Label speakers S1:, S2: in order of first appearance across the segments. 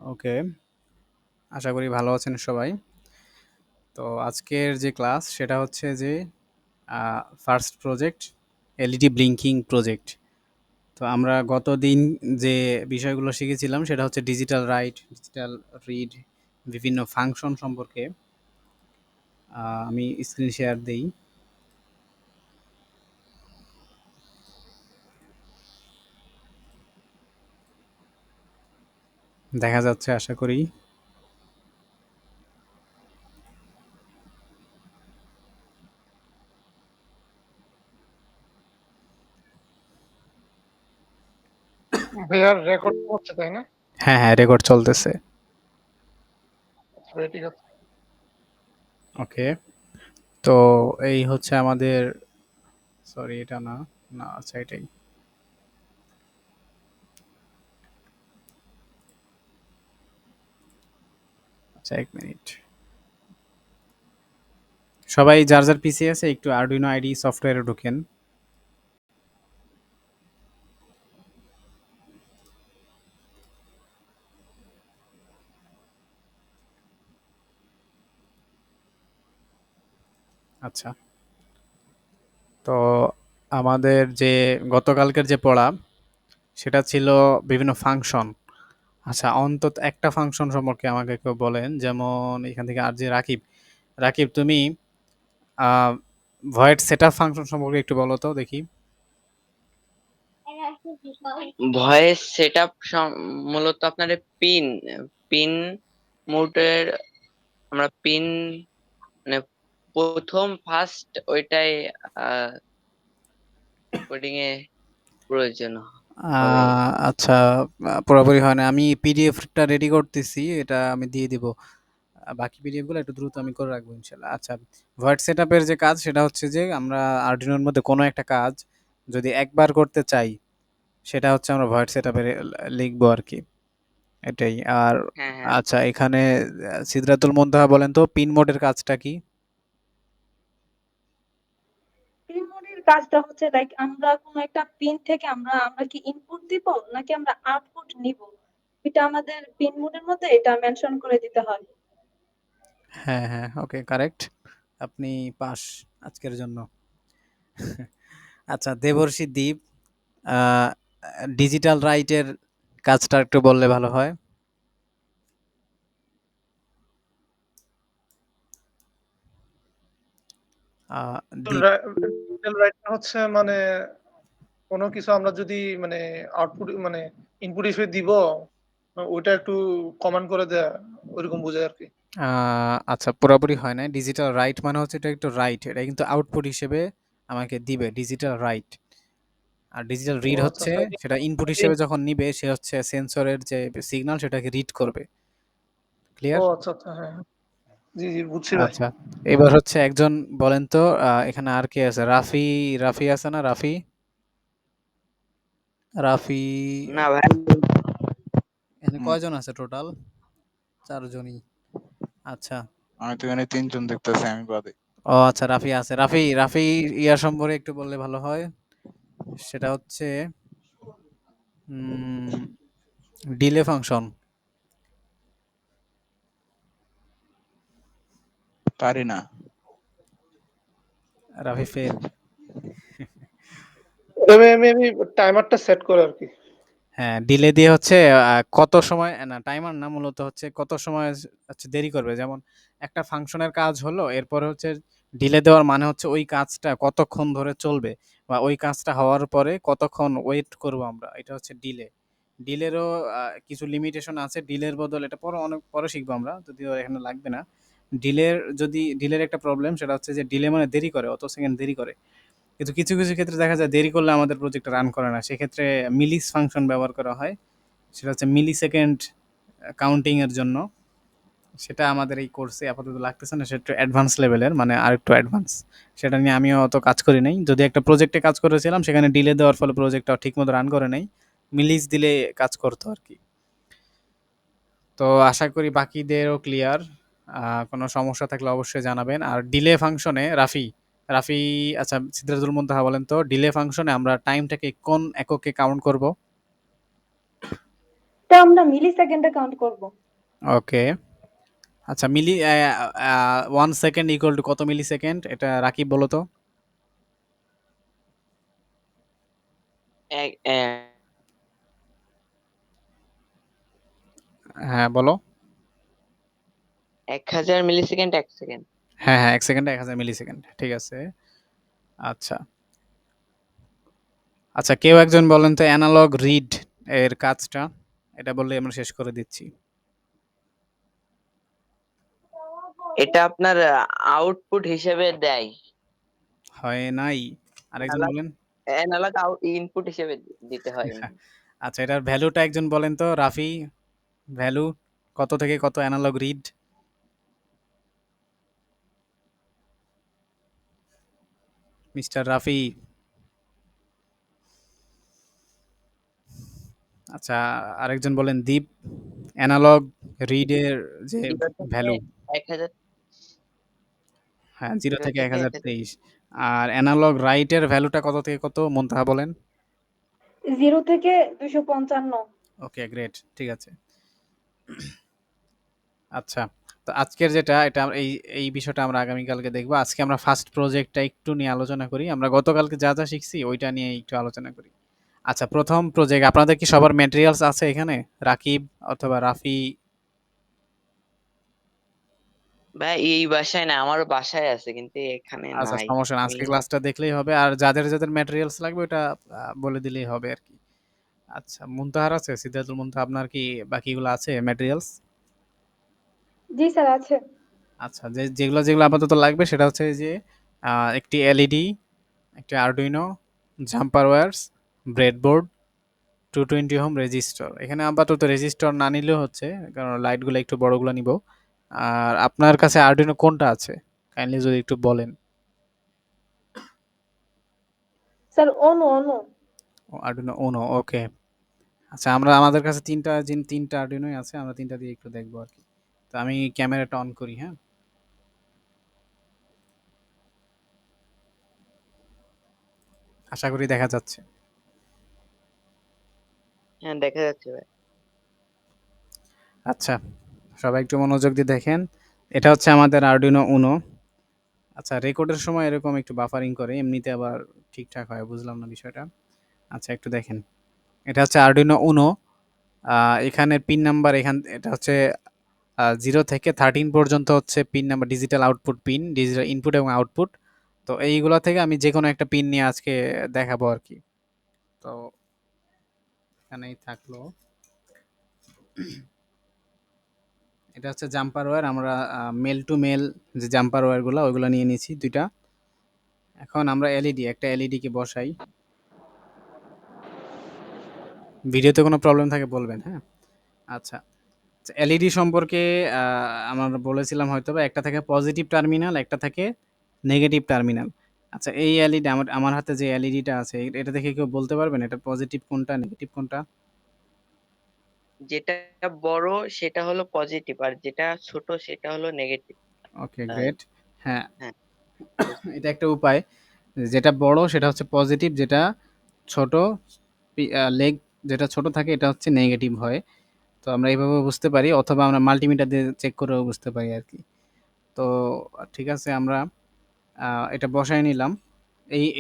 S1: ওকে, আশা করি ভালো আছেন সবাই। তো আজকের যে ক্লাস সেটা হচ্ছে যে first project LED blinking project. তো আমরা গতদিন যে বিষয়গুলো শিখেছিলাম সেটা হচ্ছে ডিজিটাল রাইট, ডিজিটাল রিড, বিভিন্ন ফাংশন সম্পর্কে। আমি স্ক্রিন শেয়ার দেই। দেখা যাচ্ছে আশা করি।
S2: ভাইয়ার রেকর্ড হচ্ছে তাই না?
S1: হ্যাঁ, হ্যাঁ, রেকর্ড চলতেছে।
S2: আচ্ছা, ঠিক আছে।
S1: ওকে, তো এই হচ্ছে আমাদের, সরি এটা না, না আচ্ছা এটাই। আচ্ছা ১ মিনিট। সবাই যার যার পিসি আছে একটু আরডুইনো আইডি সফটওয়্যারে ঢোকেন। আচ্ছা, তো আমাদের যে গতকালকের যে পড়া সেটা ছিল বিভিন্ন ফাংশন। আচ্ছা, অন্তত একটা ফাংশন সম্পর্কে আমাকে কেউ বলেন, যেমন এখান থেকে আর যে রাকিব, রাকিব তুমি ভয়েড সেটআপ ফাংশন সম্পর্কে একটু বলো তো দেখি।
S3: ভয়েস সেটআপ মূলত আপনার পিন পিন মোডের, আমরা পিন মানে প্রথম ফার্স্ট ওইটাই কোডিং এ প্রয়োজন হবে।
S1: আচ্ছা, পুরোপুরি হয় না। আমি পিডিএফটা রেডি করতেছি, এটা আমি দিয়ে দিব। বাকি পিডিএফগুলো একটু দ্রুত আমি করে রাখবো ইনশাল্লাহ। আচ্ছা, ভয়েড সেটআপের যে কাজ সেটা হচ্ছে যে আমরা আর্ডিনোর মধ্যে কোনো একটা কাজ যদি একবার করতে চাই সেটা হচ্ছে আমরা ভয়েড সেটআপে লিখবো আর কি, এটাই। আর
S3: হ্যাঁ, হ্যাঁ।
S1: আচ্ছা, এখানে সিদরাতুল মুনতাহা বলেন তো পিন মোডের কাজটা কি?
S4: পিন মোডের কাজটা হচ্ছে লাইক আমরা কোনো একটা পিন থেকে আমরা আমরা কি ইনপুট দিব নাকি আমরা আউটপুট নিব, এটা আমাদের পিন মোডের মধ্যে এটা মেনশন করে দিতে হয়।
S1: হ্যাঁ, হ্যাঁ, ওকে, কারেক্ট। আপনি পাস আজকের জন্য। আচ্ছা, দেবর্ষী দ্বীপ, ডিজিটাল রাইটের কাজটা একটু বললে ভালো হয়। দ্বীপ,
S2: ডিজিটাল রাইটার হচ্ছে মানে কোনো কিছু আমরা যদি মানে আউটপুট মানে ইনপুট হিসেবে দিব, ওইটা একটু কমান্ড করে দেয়া, ওইরকম বোঝায় আর কি।
S1: আচ্ছা পুরোপুরি হয় না। ডিজিটাল রাইট মানে হচ্ছে এটা একটু রাইট, এটা কিন্তু আউটপুট হিসেবে আমাকে দিবে ডিজিটাল রাইট। আর ডিজিটাল
S2: ও
S1: রিড
S2: আচ্ছা
S1: হচ্ছে
S2: আচ্ছা।
S1: সেটা ইনপুট হিসেবে যখন নিবে সে হচ্ছে সেন্সরের যে সিগন্যাল সেটাকে রিড করবে।
S2: ও
S1: ক্লিয়ার?
S2: আচ্ছা আচ্ছা, হ্যাঁ হ্যাঁ। জি জি, বুঝছি ভাই।
S1: আচ্ছা, এবার হচ্ছে একজন বলেন তো, এখানে আর কে আছে? রাফি, রাফি আছে না? রাফি, রাফি,
S3: না ভাই,
S1: এখানে
S5: হুম,
S1: কয়জন আছে টোটাল? ৪ জনই। আচ্ছা।
S5: আমি তো এখানে ৩ জন দেখতেছি, আমি বাদে।
S1: ও আচ্ছা, রাফি আছে। রাফি, রাফি ইয়ার সম্পর্কে একটু বললে ভালো হয়। সেটা হচ্ছে উম ডিলে ফাংশন।
S5: পারি না।
S1: রাফি ফেল।
S2: আমি আমি আমি টাইমারটা সেট করে আর কি।
S1: হ্যাঁ, ডিলে দিয়ে হচ্ছে কত সময়, না টাইমার না, মূলত হচ্ছে কত সময় হচ্ছে দেরি করবে। যেমন একটা ফাংশনের কাজ হলো, এরপরে হচ্ছে ডিলে দেওয়ার মানে হচ্ছে ওই কাজটা কতক্ষণ ধরে চলবে বা ওই কাজটা হওয়ার পরে কতক্ষণ ওয়েট করব আমরা। এটা হচ্ছে ডিলে। ডিলেরও কিছু লিমিটেশন আছে। ডিলের বদল এটা পরে অনেক পরে শিখবো আমরা, যদিও এখানে লাগবে না। ডিলের একটা প্রবলেম সেটা হচ্ছে যে ডিলে মানে দেরি করে, অত সেকেন্ড দেরি করে। কিন্তু কিছু, কিছু ক্ষেত্রে দেখা যায় দেরি করলে আমাদের প্রজেক্টটা রান করে না। সেক্ষেত্রে মিলিস ফাংশন ব্যবহার করা হয়। সেটা হচ্ছে মিলিসেকেন্ড কাউন্টিং এর জন্য। সেটা আমাদের এই কোর্সে আপাতত লাগতেছে না। সেটা একটু অ্যাডভান্স লেভেলের, মানে আরেকটু অ্যাডভান্স। সেটা নিয়ে আমিও অত কাজ করি নাই। যদি একটা প্রজেক্টে কাজ করেছিলাম সেখানে ডিলে দেওয়ার ফলে প্রজেক্টটা ঠিকমতো রান করে নাই। মিলিস দিলে কাজ করতো আরকি। তো আশা করি বাকিদেরও ক্লিয়ার। কোনো সমস্যা থাকলে অবশ্যই জানাবেন। আর ডিলে ফাংশনে রাফি, রাফি, আচ্ছা সিদ্ধার্থুল মুনতাহা বলেন তো ডিলে ফাংশনে আমরা টাইমটাকে কোন এককে কাউন্ট করব?
S4: এটা আমরা মিলি সেকেন্ডে কাউন্ট করব।
S1: ওকে। আচ্ছা, 1 সেকেন্ড ইকুয়াল টু কত মিলি সেকেন্ড? এটা রাকিব বলো তো।
S3: এক- আহ,
S1: হ্যাঁ, বলো।
S3: 1000 মিলিসেকেন্ড 1 সেকেন্ড।
S1: হ্যাঁ, হ্যাঁ, 1 সেকেন্ডে 1000 মিলি সেকেন্ড। ঠিক আছে। আচ্ছা। আচ্ছা, কেউ একজন বলেন তো অ্যানালগ রিড এর কাজটা। এটা বললে আমরা শেষ করে দিচ্ছি।
S3: এটা আপনার আউটপুট হিসেবে দেয়,
S1: হয় নাই। আরেকজন
S3: অ্যানালগ
S1: বলেন।
S3: অ্যানালগ ইনপুট হিসেবে দিতে হয়।
S1: আচ্ছা, এটার ভ্যালুটা একজন বলেন তো, রাফি। ভ্যালু কত থেকে কত অ্যানালগ রিড? মিস্টার রাফি। আচ্ছা, আরেকজন বলেন দীপ। অ্যানালগ রিডের যে
S3: 0 থেকে
S1: ভ্যালু।
S3: 1000,
S1: হ্যাঁ, 0
S3: 0
S1: থেকে
S3: থেকে 1000।
S1: 1023। আর অ্যানালগ রাইটের ভ্যালুটা কত থেকে কত? মুনতাহা বলেন।
S4: 0 থেকে 255।
S1: ওকে, গ্রেট। ঠিক আছে। আচ্ছা, তো আজকের যেটা এটা এই বিষয়টা আমরা আগামীকালকে দেখব। আজকে আমরা ফার্স্ট প্রজেক্টটা একটু নিয়ে আলোচনা করি। আমরা গতকালকে যা যা শিখছি ওইটা নিয়ে একটু আলোচনা করি। আচ্ছা, প্রথম প্রজেক্ট আপনাদের কি সবার ম্যাটেরিয়ালস আছে এখানে? রাকিব অথবা রাফি?
S3: ভাই এই বাসায় না, আমারও বাসায় আছে কিন্তু এখানে
S1: আচ্ছা,
S3: নাই।
S1: সমস্যা না।
S3: আমি
S1: আজকে ক্লাসটা দেখলেই হবে। আর যাদের যাদের ম্যাটেরিয়ালস লাগবে ওটা বলে দিলেই হবে আর কি। আচ্ছা, মুনতাহার আছে? সিদ্ধার্থুল মুনতাহা, আপনার কি বাকিগুলো আছে ম্যাটেরিয়ালস?
S4: জি স্যার আছে।
S1: আচ্ছা, যেগুলো যেগুলো আপাতত লাগবে সেটা হচ্ছে যে একটি এলইডি, একটি Arduino, jumper wires, breadboard, 220 ohm resistor. এখানে আপাতত রেজিস্টর না নিলেও হচ্ছে, কারণ লাইটগুলো একটু বড়গুলো নিব। আর আপনার কাছে আরডুইনো কোনটা আছে? কাইন্ডলি যদি একটু বলেন।
S4: স্যার অনু অনু।
S1: আরডুইনো উনো, ওকে। আচ্ছা, আমরা আমাদের কাছে তিনটা আরডুইনোই আছে। আমরা তিনটা দিয়ে একটু দেখবো আর কি। তো আমি ক্যামেরাটা অন করি, হ্যাঁ। আশা করি দেখা যাচ্ছে।
S3: হ্যাঁ, দেখা যাচ্ছে ভাই।
S1: আচ্ছা, সবাই একটু মনোযোগ দিয়ে দেখেন। এটা হচ্ছে আমাদের আরডুইনো উনো। আচ্ছা, রেকর্ডের সময় এরকম একটু বাফারিং করে, এমনিতে আবার ঠিকঠাক হয়। বুঝলাম না বিষয়টা। আচ্ছা, একটু দেখেন। এটা হচ্ছে আরডুইনো উনো। এখানের পিন নাম্বার, এটা হচ্ছে 0 থেকে 13 পর্যন্ত হচ্ছে pin number, digital output pin, digital input এবং আউটপুট। তো এইগুলা থেকে আমি যেকোনো একটা পিন নিয়ে আজকে দেখাবো আর কি। তো এখানেই থাকলো। এটা হচ্ছে জাম্পার ওয়্যার। আমরা মেল টু মেল যে জাম্পার ওয়্যারগুলো ওইগুলো নিয়ে নিয়েছি 2টা। এখন আমরা একটা এলইডি কে বসাই। ভিডিওতে কোনো প্রবলেম থাকে বলবেন, হ্যাঁ। আচ্ছা, এলইডি সম্পর্কে আমরা বলেছিলাম হয়তোবা, একটা থাকে পজিটিভ টার্মিনাল, একটা থাকে নেগেটিভ টার্মিনাল। আচ্ছা, এই এলইডি, আমার আমার হাতে যে এলইডিটা আছে এটা দেখে কেউ বলতে পারবেন এটা পজিটিভ কোনটা নেগেটিভ কোনটা?
S3: যেটা বড় সেটা হলো পজিটিভ, আর যেটা ছোট সেটা হলো নেগেটিভ।
S1: ওকে, গ্রেট। হ্যাঁ,
S3: হ্যাঁ,
S1: এটা একটা উপায়। যেটা বড় সেটা হচ্ছে পজিটিভ, যেটা ছোট লেগ, যেটা ছোট থাকে এটা হচ্ছে নেগেটিভ হয়। তো আমরা এইভাবে বুঝতে পারি, অথবা আমরা মাল্টিমিটার দিয়ে চেক করেও বুঝতে পারি আর কি। তো ঠিক আছে, আমরা এটা বসায় নিলাম।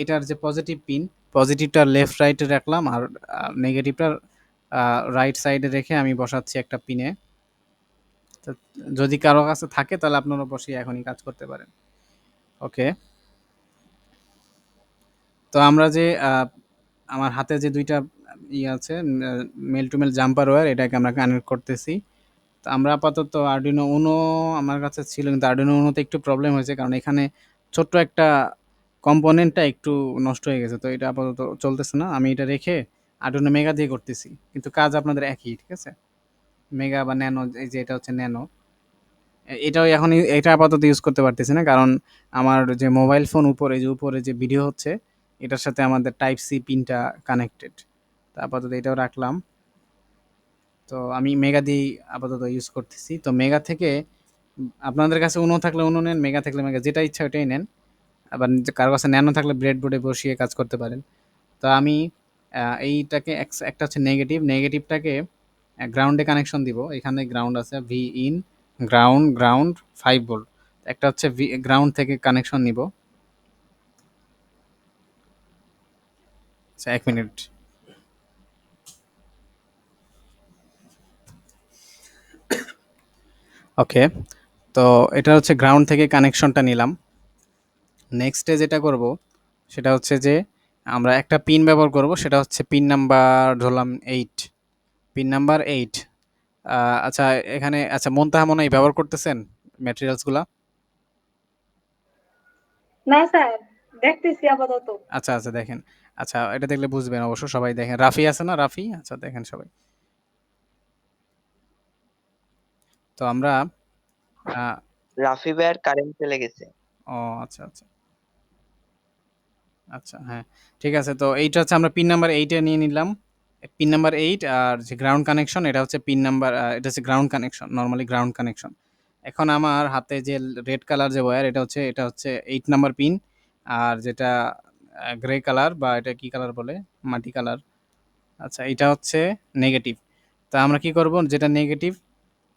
S1: এটার যে পজিটিভ পিন, পজিটিভটা লেফট রাইটে রাখলাম, আর নেগেটিভটা রাইট সাইডে রেখে আমি বসাচ্ছি একটা পিনে। তো যদি কারো কাছে থাকে তাহলে আপনারা বসিয়ে এখনই কাজ করতে পারেন। ওকে। তো আমরা যে আমার হাতে যে 2টা আছে, male to male jumper wire, এটাকে আমরা কানেক্ট করতেছি। তো আমরা আপাতত আরডুইনো উনো আমার কাছে ছিল, কিন্তু আরডুইনো উনোতে একটু প্রবলেম হয়েছে, কারণ এখানে ছোট্ট একটা কম্পোনেন্টটা একটু নষ্ট হয়ে গেছে। তো এটা আপাতত চলতেছে না। আমি এটা রেখে আরডুইনো মেগা দিয়ে করতেছি, কিন্তু কাজ আপনাদের একই, ঠিক আছে। মেগা বা ন্যানো, এই যে এটা হচ্ছে ন্যানো। এটাও এখন এটা আপাতত ইউজ করতে পারতেছি না, কারণ আমার যে মোবাইল ফোন উপরে যে ভিডিও হচ্ছে এটার সাথে আমাদের টাইপ সি পিনটা কানেক্টেড। তো আপাতত এটাও রাখলাম। তো আমি মেগা দিয়েই আপাতত ইউজ করতেছি। তো মেগা থেকে আপনাদের কাছে উনো থাকলে উনো নেন, মেগা থাকলে মেগা, যেটা ইচ্ছা ওইটাই নেন। আবার কারো কাছে ন্যানো থাকলে ব্রেডবোর্ডে বসিয়ে কাজ করতে পারেন। তো আমি এইটাকে একটা হচ্ছে নেগেটিভটাকে গ্রাউন্ডে কানেকশন দিব। এখানে গ্রাউন্ড আছে, ভি ইন, গ্রাউন্ড 5 ভোল্ট। একটা হচ্ছে গ্রাউন্ড থেকে কানেকশন নিব। আচ্ছা 1 মিনিট। ওকে, তো এটা হচ্ছে গ্রাউন্ড থেকে কানেকশনটা নিলাম। নেক্সটে যেটা করব সেটা হচ্ছে যে আমরা একটা পিন ব্যবহার করব, সেটা হচ্ছে পিন নাম্বার ধরলাম 8, পিন নাম্বার 8। আচ্ছা এখানে আচ্ছা মুনতাহা মনে হয় ব্যবহার করতেছেন ম্যাটেরিয়ালসগুলা?
S4: না স্যার, দেখতেছি আপাতত।
S1: আচ্ছা, আচ্ছা দেখেন। আচ্ছা এটা দেখলে বুঝবেন অবশ্য, সবাই দেখেন। রাফি আছে না, রাফি? আচ্ছা দেখেন সবাই। তো আমরা আ
S3: রাফি ভাইয়ার কারেন্ট চলে গেছে।
S1: ও আচ্ছা, আচ্ছা। আচ্ছা হ্যাঁ, ঠিক আছে। তো এইটা হচ্ছে আমরা পিন নাম্বার 8 এ নিয়ে নিলাম। পিন নাম্বার 8 আর যে গ্রাউন্ড কানেকশন এটা হচ্ছে পিন নাম্বার এটা হচ্ছে ground connection, normally ground connection. এখন আমার হাতে যে রেড কালার যে ওয়্যার এটা হচ্ছে 8 নাম্বার পিন। আর যেটা গ্রে কালার বা এটা কি কালার বলে? মাটি কালার। আচ্ছা এটা হচ্ছে নেগেটিভ। তা আমরা কি করব, যেটা নেগেটিভ,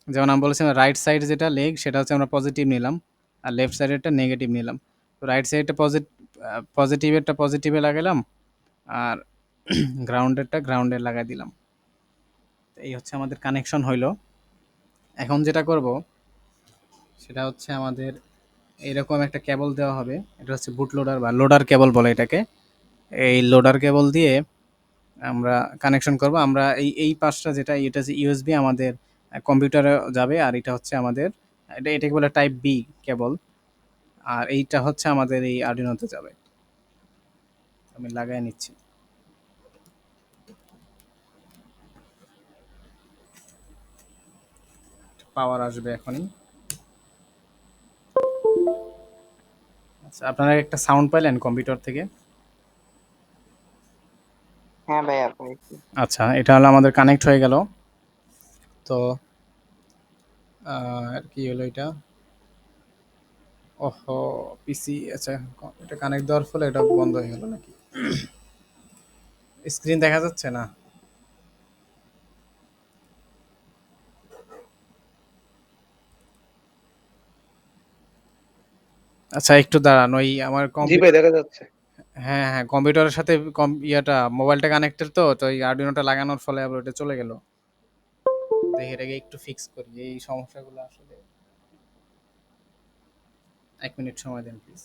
S1: যেমন আমি বলেছিলাম রাইট সাইড যেটা লেগ সেটা হচ্ছে আমরা পজিটিভ নিলাম, আর লেফট সাইডেরটা নেগেটিভ নিলাম। তো রাইট সাইডটা পজিটিভেরটা পজিটিভে লাগালাম, আর গ্রাউন্ডেরটা গ্রাউন্ডে লাগাই দিলাম। তো এই হচ্ছে আমাদের কানেকশন হইলো। এখন যেটা করব সেটা হচ্ছে আমাদের এরকম একটা কেবল দেওয়া হবে। এটা হচ্ছে বুট লোডার বা লোডার কেবল বলে এটাকে। এই লোডার কেবল দিয়ে আমরা কানেকশন করব। আমরা এই পাশটা যেটা, এটা হচ্ছে ইউএসবি আমাদের কম্পিউটারে যাবে, আর এটা হচ্ছে আমাদের এটাকে বলে টাইপ বি কেবল। আর এইটা হচ্ছে আমাদের এই আর্ডিনোতে যাবে। আমি লাগাই নিচ্ছি। পাওয়ার আসবে এখনই। আচ্ছা আপনারা একটা সাউন্ড পাইলেন কম্পিউটার থেকে?
S3: হ্যাঁ ভাইয়া পাইছি।
S1: আচ্ছা এটা হলো আমাদের কানেক্ট হয়ে গেল। তো কি হলো এটা? ওহো, পিসি। আচ্ছা এটা কানেক্ট দেওয়ার ফলে এটা বন্ধ হয়ে গেল নাকি? স্ক্রিন দেখা যাচ্ছে না? আচ্ছা একটু দাঁড়ান, ওই আমার
S2: জি ভাই,
S1: কম্পিউটার।
S2: দেখা যাচ্ছে।
S1: হ্যাঁ হ্যাঁ, কম্পিউটারের সাথে ইয়েটা মোবাইলটা কানেক্টেড, তো এই আর্ডিনোটা লাগানোর ফলে আবার ওটা চলে গেল। দেখি এটাকে একটু ফিক্স করি এই সমস্যাগুলো আসলে। 1 মিনিট সময় দেন প্লিজ।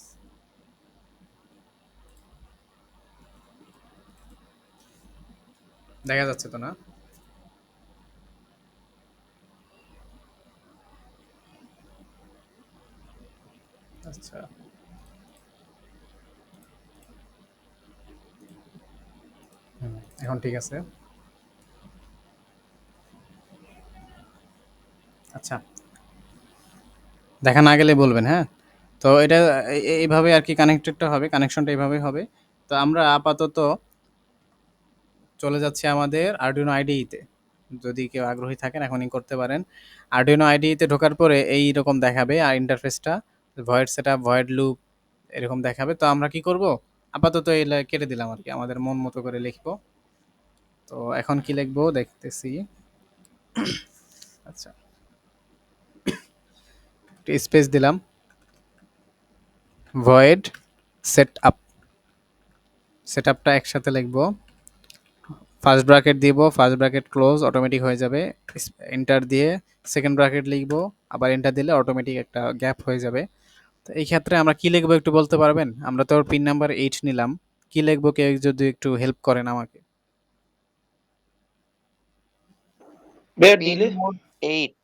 S1: দেখা যাচ্ছে তো না? আচ্ছা এখন ঠিক আছে। আচ্ছা দেখা না গেলে বলবেন, হ্যাঁ? তো এটা এইভাবে আর কি কানেক্টেডটা হবে, কানেকশনটা এইভাবেই হবে। তো আমরা আপাতত চলে যাচ্ছি আমাদের আরডুইনো আইডিইতে। যদি কেউ আগ্রহী থাকেন এখনই করতে পারেন। আরডুইনো আইডিইতে ঢোকার পরে এইরকম দেখাবে আর ইন্টারফেসটা ভয়েড সেটআপ, ভয়েড লুপ এরকম দেখাবে। তো আমরা কি করব? আপাতত এই কেটে দিলাম আর কি, আমাদের মন মতো করে লিখব। তো এখন কি লিখবো দেখতেছি। আচ্ছা একটু স্পেস দিলাম। ভয়েড সেটআপ, সেটআপটা একসাথে লিখবো। ফার্স্ট ব্র্যাকেট দিব, ফার্স্ট ব্র্যাকেট ক্লোজ, অটোমেটিক হয়ে যাবে। এন্টার দিয়ে সেকেন্ড ব্র্যাকেট লিখবো, আবার এন্টার দিলে অটোমেটিক একটা গ্যাপ হয়ে যাবে। তো এই ক্ষেত্রে আমরা কি লিখবো একটু বলতে পারবেন? আমরা তো পিন নাম্বার 8 নিলাম, কি লিখবো কেউ যদি একটু হেল্প করেন আমাকে।
S2: ভাইয়া
S3: পিন
S2: ডিলে।
S3: মোড 8।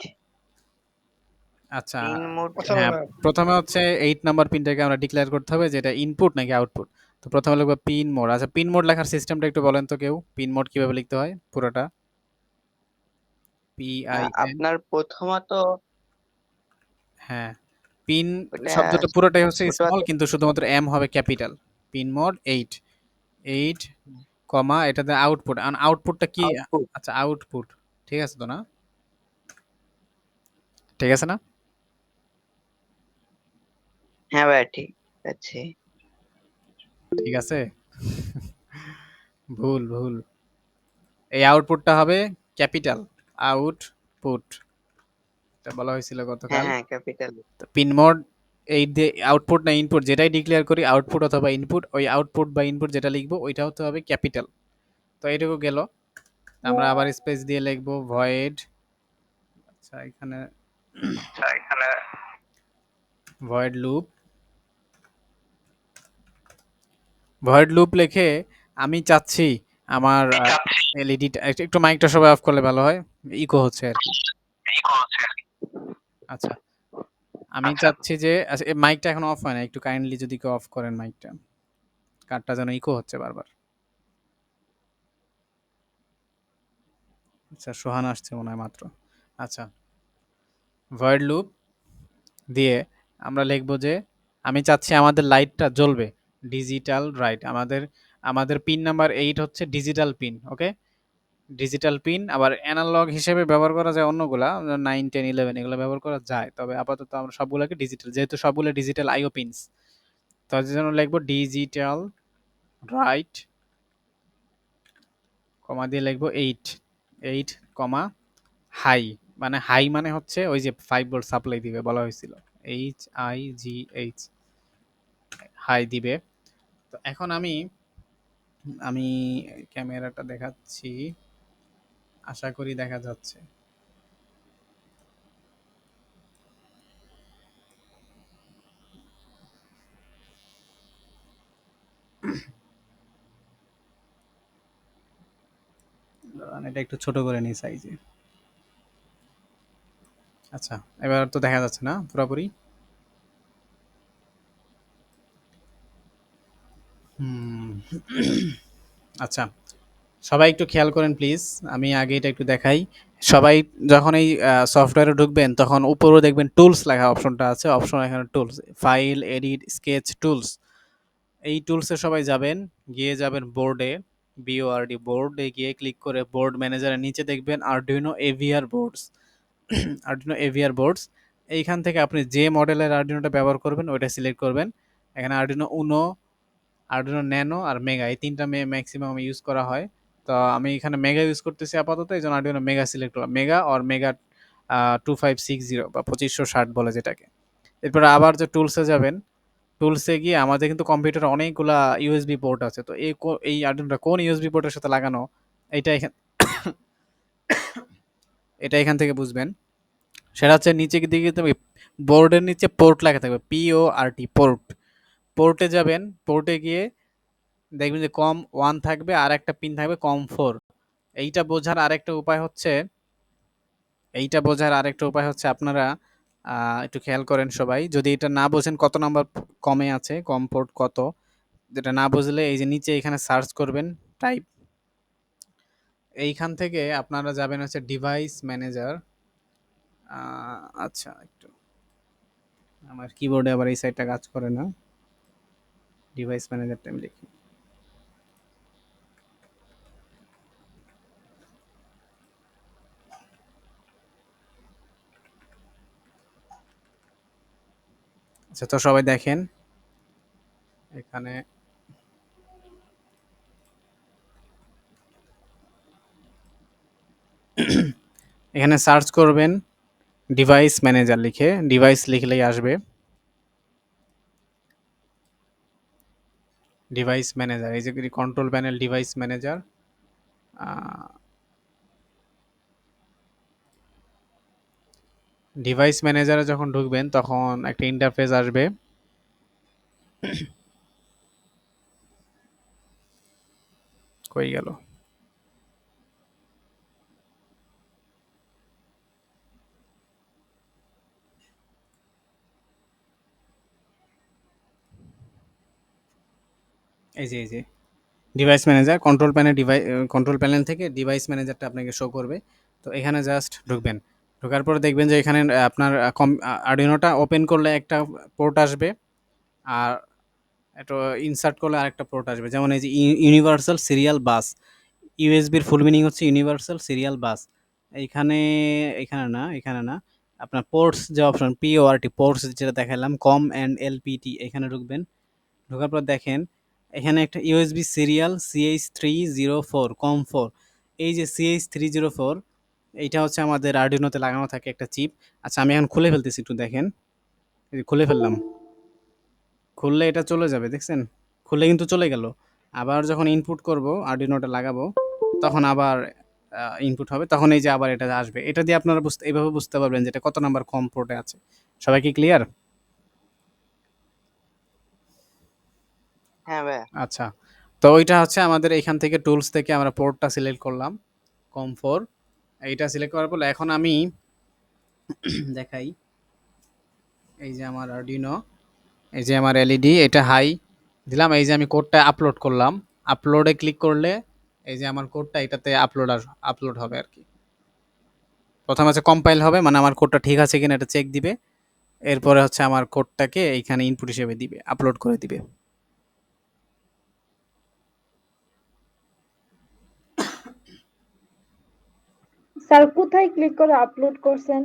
S1: আচ্ছা
S3: পিন মোড
S2: আচ্ছা
S1: হ্যাঁ,
S2: না,
S1: প্রথমে হচ্ছে 8 নাম্বার পিনটাকে আমরা ডিক্লেয়ার করতে হবে যে এটা ইনপুট নাকি আউটপুট। তো প্রথমে লিখবো পিন মোড। আচ্ছা পিন মোড লেখার সিস্টেমটা একটু বলেন তো কেউ, পিন মোড কিভাবে লিখতে হয় পুরোটা? P I N.
S3: আপনার প্রথমত
S1: হ্যাঁ, পিন
S3: ওটা
S1: শব্দটা পুরোটাই হচ্ছে
S3: ছোট
S1: স্মল,
S3: হাতের
S1: কিন্তু শুধুমাত্র এম হবে ক্যাপিটাল। পিন মোড 8, 8 কমা এটাতে আউটপুট। আউটপুটটা কি?
S3: আউটপুট।
S1: আচ্ছা আউটপুট, ঠিক আছে তো না? ঠিক আছে না?
S3: হ্যাঁ ভাইয়া ঠিক আছে।
S1: ঠিক আছে। ভুল ভুল। এই আউটপুটটা হবে ক্যাপিটাল, আউটপুট এটা বলা হয়েছিল
S3: হ্যাঁ
S1: গতকাল।
S3: হ্যাঁ ক্যাপিটাল।
S1: তো পিন মোড এই দিয়ে আউটপুট না ইনপুট যেটাই ডিক্লেয়ার করি আউটপুট অথবা ইনপুট, ওই আউটপুট বা ইনপুট যেটা লিখবো ওইটা হতে হবে ক্যাপিটাল। তো এইটুকু গেল। আমরা আবার স্পেস দিয়ে লিখবো ভয়েড। আচ্ছা এখানে ভয়েড লুপ। ভয়েড লুপ লিখে আমি চাচ্ছি আমার এলইডিটা একটু মাইকটা সবাই অফ করলে ভালো হয়, ইকো হচ্ছে আর কি। আচ্ছা আমি চাচ্ছি যে আচ্ছা মাইকটা এখন অফ হয় না, একটু কাইন্ডলি যদি কেউ অফ করেন মাইকটা, কারটা যেন ইকো হচ্ছে বারবার। আচ্ছা সোহান আসছে মনে হয় মাত্র। আচ্ছা ভয়েড লুপ দিয়ে আমরা লিখবো যে আমি চাচ্ছি আমাদের লাইটটা জ্বলবে ডিজিটাল রাইট। আমাদের পিন নাম্বার 8 হচ্ছে ডিজিটাল পিন। ওকে ডিজিটাল পিন আবার অ্যানালগ হিসেবে ব্যবহার করা যায় অন্যগুলা 9 10 11 এগুলো ব্যবহার করা যায়, তবে আপাতত আমরা সবগুলোকে ডিজিটাল, যেহেতু সবগুলো ডিজিটাল আইও পিনস, তার জন্য লিখবো ডিজিটাল রাইট কমা দিয়ে লিখবো 8 কমা হাই। মানে হাই মানে হচ্ছে ওই যে 5 ভোল্ট সাপ্লাই দিবে বলা হয়েছিল, HIGH হাই দিবে। তো এখন আমি আমি ক্যামেরাটা দেখাচ্ছি, আশা করি দেখা যাচ্ছে। দাঁড়ান, এটা একটু ছোট করে নিই সাইজে। আচ্ছা এবার তো দেখা যাচ্ছে না পুরোপুরি। হুম আচ্ছা সবাই একটু খেয়াল করেন প্লিজ, আমি আগে এটা একটু দেখাই। সবাই যখন এই সফটওয়্যারে ঢুকবেন তখন উপরে দেখবেন টুলস লেখা অপশনটা আছে, অপশন এখানে tools, file edit sketch tools. এই টুলসে সবাই যাবেন, গিয়ে যাবেন বোর্ডে, বিওআরডি বোর্ডে গিয়ে ক্লিক করে বোর্ড ম্যানেজারের নিচে দেখবেন Arduino AVR boards. Arduino AVR boards এইখান থেকে আপনি যে মডেলের আরডুইনোটা ব্যবহার করবেন ওইটা সিলেক্ট করবেন। এখানে আরডুইনো উনো, আরডুইনো ন্যানো আর মেগা এই তিনটা ম্যাক্সিমাম ইউজ করা হয়। তো আমি এখানে মেগা ইউজ করতেছি আপাতত, এই জন্য আরডুইনো মেগা সিলেক্ট করলাম, মেগা আর মেগা 2560 বা 2560 বলে যেটাকে। এরপর আবার যে টুলসে যাবেন, টুলসে গিয়ে আমাদের কিন্তু কম্পিউটারে অনেকগুলা ইউএসবি পোর্ট আছে, তো এই আরডুইনোটা কোন ইউএসবি পোর্টের সাথে লাগানো এটা এখান এটা এখান থেকে বুঝবেন। সেটা হচ্ছে নিচে দিকে তুমি বোর্ডের নিচে পোর্ট লেখা থাকবে, PORT পোর্ট। পোর্টে যাবেন, পোর্টে গিয়ে দেখবেন যে কম 1 থাকবে আর একটা পিন থাকবে কম 4। এইটা বোঝার আরেকটা উপায় হচ্ছে আপনারা একটু খেয়াল করেন সবাই, যদি এটা না বোঝেন কত নাম্বার কমে আছে, কম পোর্ট কত, যেটা না বুঝলে এই যে নিচে এখানে সার্চ করবেন টাইপ। এইখান থেকে আপনারা যাবেন হচ্ছে ডিভাইস ম্যানেজার। আচ্ছা একটু আমার কিবোর্ডে আবার এই সাইডটা কাজ করে না, ডিভাইস ম্যানেজারটা আমি লিখি। আচ্ছা তো সবাই দেখেন এখানে এখানে সার্চ করবেন ডিভাইস ম্যানেজার লিখে, ডিভাইস লিখলেই আসবে ডিভাইস ম্যানেজার। এই যে control panel device manager, device ম্যানেজারে যখন ঢুকবেন তখন একটা ইন্টারফেস আসবে। কই গেল? এই যে ডিভাইস ম্যানেজার, কন্ট্রোল প্যানেল থেকে ডিভাইস ম্যানেজারটা আপনাকে শো করবে। তো এখানে জাস্ট ঢুকবেন, ঢোকার পরে দেখবেন যে এখানে আপনার আরডুইনোটা ওপেন করলে একটা পোর্ট আসবে, আর এটা ইনসার্ট করলে আরেকটা পোর্ট আসবে। যেমন এই যে ইউনিভার্সাল সিরিয়াল বাস, ইউএসবির ফুল মিনিং হচ্ছে ইউনিভার্সাল সিরিয়াল বাস। এইখানে এখানে না আপনার পোর্টস যে অপশন পিওআরটি পোর্টস যেটা দেখালাম কম অ্যান্ড এলপিটি, এখানে ঢুকবেন। ঢোকার পর দেখেন এখানে একটা ইউএসবি সিরিয়াল CH304 COM4। এই যে CH304 এইটা হচ্ছে আমাদের আর্ডিনোতে লাগানো থাকে একটা চিপ। আচ্ছা আমি এখন খুলে ফেলতেছি, একটু দেখেন। এই যে খুলে ফেললাম। খুললে এটা চলে যাবে, দেখছেন? খুললে কিন্তু চলে গেল। আবার যখন ইনপুট করব, আর্ডিনোটা লাগাবো, তখন আবার ইনপুট হবে। তখন এই যে আবার এটা আসবে। এটা দিয়ে আপনারা এভাবে বুঝতে পারবেন যে এটা কত নাম্বার কম পোর্টে আছে। সবাই কি ক্লিয়ার?
S3: হ্যাঁ ভাইয়া।
S1: আচ্ছা। তো ওইটা হচ্ছে আমাদের এইখান থেকে টুলস থেকে আমরা পোর্টটা সিলেক্ট করলাম। কম4 এইটা সিলেক্ট করার পর এখন আমি দেখাই। এই যে আমার আর্ডিনো, এই যে আমার এলইডি, এটা হাই দিলাম। এই যে আমি কোডটা আপলোড করলাম। আপলোডে ক্লিক করলে এই যে আমার কোডটা এটাতে আপলোড হবে আর কি। প্রথমে হচ্ছে কম্পাইল হবে, মানে আমার কোডটা ঠিক আছে কিনা এটা চেক দিবে। এরপরে হচ্ছে আমার কোডটাকে এইখানে ইনপুট হিসেবে দিবে, আপলোড করে দিবে।
S4: স্যার কোথায় ক্লিক করে আপলোড করছেন?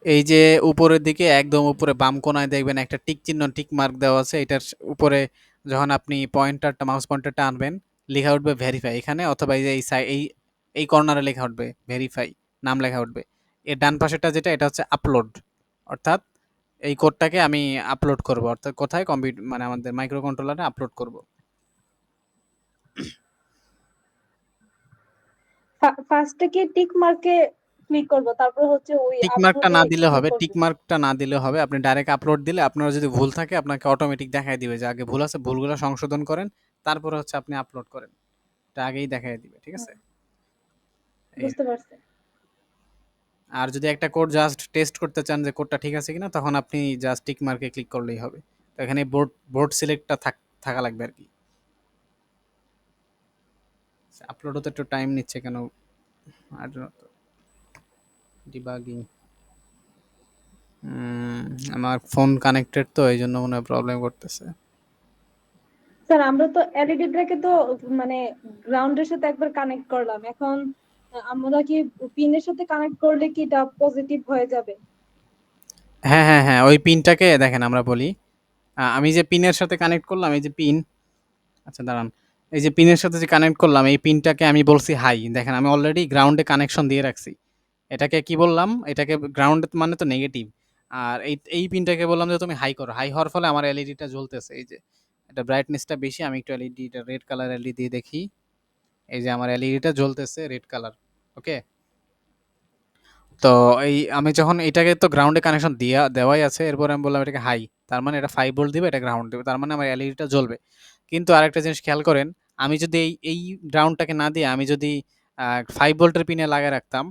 S1: এই যে উপরের দিকে একদম উপরে বাম কোণায় দেখবেন একটা টিক চিহ্ন, টিক মার্ক দেওয়া আছে। এটার উপরে যখন আপনি মাউস পয়েন্টারটা আনবেন, লেখা উঠবে ভেরিফাই এখানে, অথবা এই যে এই কর্নারে লেখা উঠবে ভেরিফাই, নাম লেখা উঠবে। এর ডান পাশেরটা যেটা, এটা হচ্ছে আপলোড। অর্থাৎ এই কোডটাকে আমি আপলোড করব, অর্থাৎ কোথায় মানে আমাদের মাইক্রো কন্ট্রোলারে আপলোড করব।
S4: ফার্স্টে কি টিক মার্কে ক্লিক করব, তারপর হচ্ছে ওই
S1: টিক মার্কটা
S4: আপলোডে
S1: না দিলে
S4: ক্লিক
S1: হবে,
S4: করব?
S1: টিক মার্কটা না দিলে হবে। আপনি ডাইরেক্ট আপলোড দিলে আপনার যদি ভুল থাকে আপনাকে অটোমেটিক দেখায় দিবে যে আগে ভুল আছে, ভুলগুলো সংশোধন করেন, তারপরে হচ্ছে আপনি আপলোড করেন। এটা আগেই দেখায় দিবে, ঠিক আছে? এই।
S4: বুঝতে পারছি।
S1: আর যদি একটা কোড জাস্ট টেস্ট করতে চান যে কোডটা ঠিক আছে কিনা, তখন আপনি জাস্ট টিক মার্কে ক্লিক করলেই হবে। তো এখানে বোর্ড সিলেক্টটা থাকা লাগবে আর কি। আপলোড হতে একটু টাইম নিচ্ছে কেন? আর ডিবাগিং, আমার ফোন কানেক্টেড তো এই জন্য মনে হয় প্রবলেম করতেছে।
S4: স্যার আমরা তো এলইডিটাকে তো মানে গ্রাউন্ডের সাথে একবার কানেক্ট করলাম, এখন আমরা কি পিনের সাথে কানেক্ট করলে কি এটা পজিটিভ হয়ে যাবে?
S1: হ্যাঁ হ্যাঁ হ্যাঁ, ওই পিনটাকে দেখেন আমরা বলি। আমি যে পিনের সাথে কানেক্ট করলাম, এই যে পিন, আচ্ছা দাঁড়ান, এই যে পিনের সাথে যে কানেক্ট করলাম, এই পিনটাকে আমি বলছি হাই। দেখেন আমি অলরেডি গ্রাউন্ডে কানেকশন দিয়ে রাখছি। এটাকে কি বললাম? এটাকে গ্রাউন্ড মানে তো নেগেটিভ। আর এই পিনটাকে বললাম যে তুমি হাই করো। হাই হওয়ার ফলে আমার এলইডিটা জ্বলতেছে। এই যে এটা ব্রাইটনেসটা বেশি, আমি একটু এলইডিটা রেড কালার এলইডি দিয়ে দেখি। এই যে আমার এলইডিটা জ্বলতেছে রেড কালার। ওকে। তো এই আমি যখন এটাকে তো গ্রাউন্ডে কানেকশন দেওয়াই আছে, এরপর আমি বললাম এটাকে হাই, তার মানে এটা 5 ভোল্ট দিবে, এটা গ্রাউন্ড দিবে, তার মানে আমার এলইডিটা জ্বলবে। কিন্তু আরেকটা জিনিস খেয়াল করেন, আমি যদি এই গ্রাউন্ডটাকে না দিয়ে আমি যদি 5 ভোল্টের পিনে লাগিয়ে রাখতাম,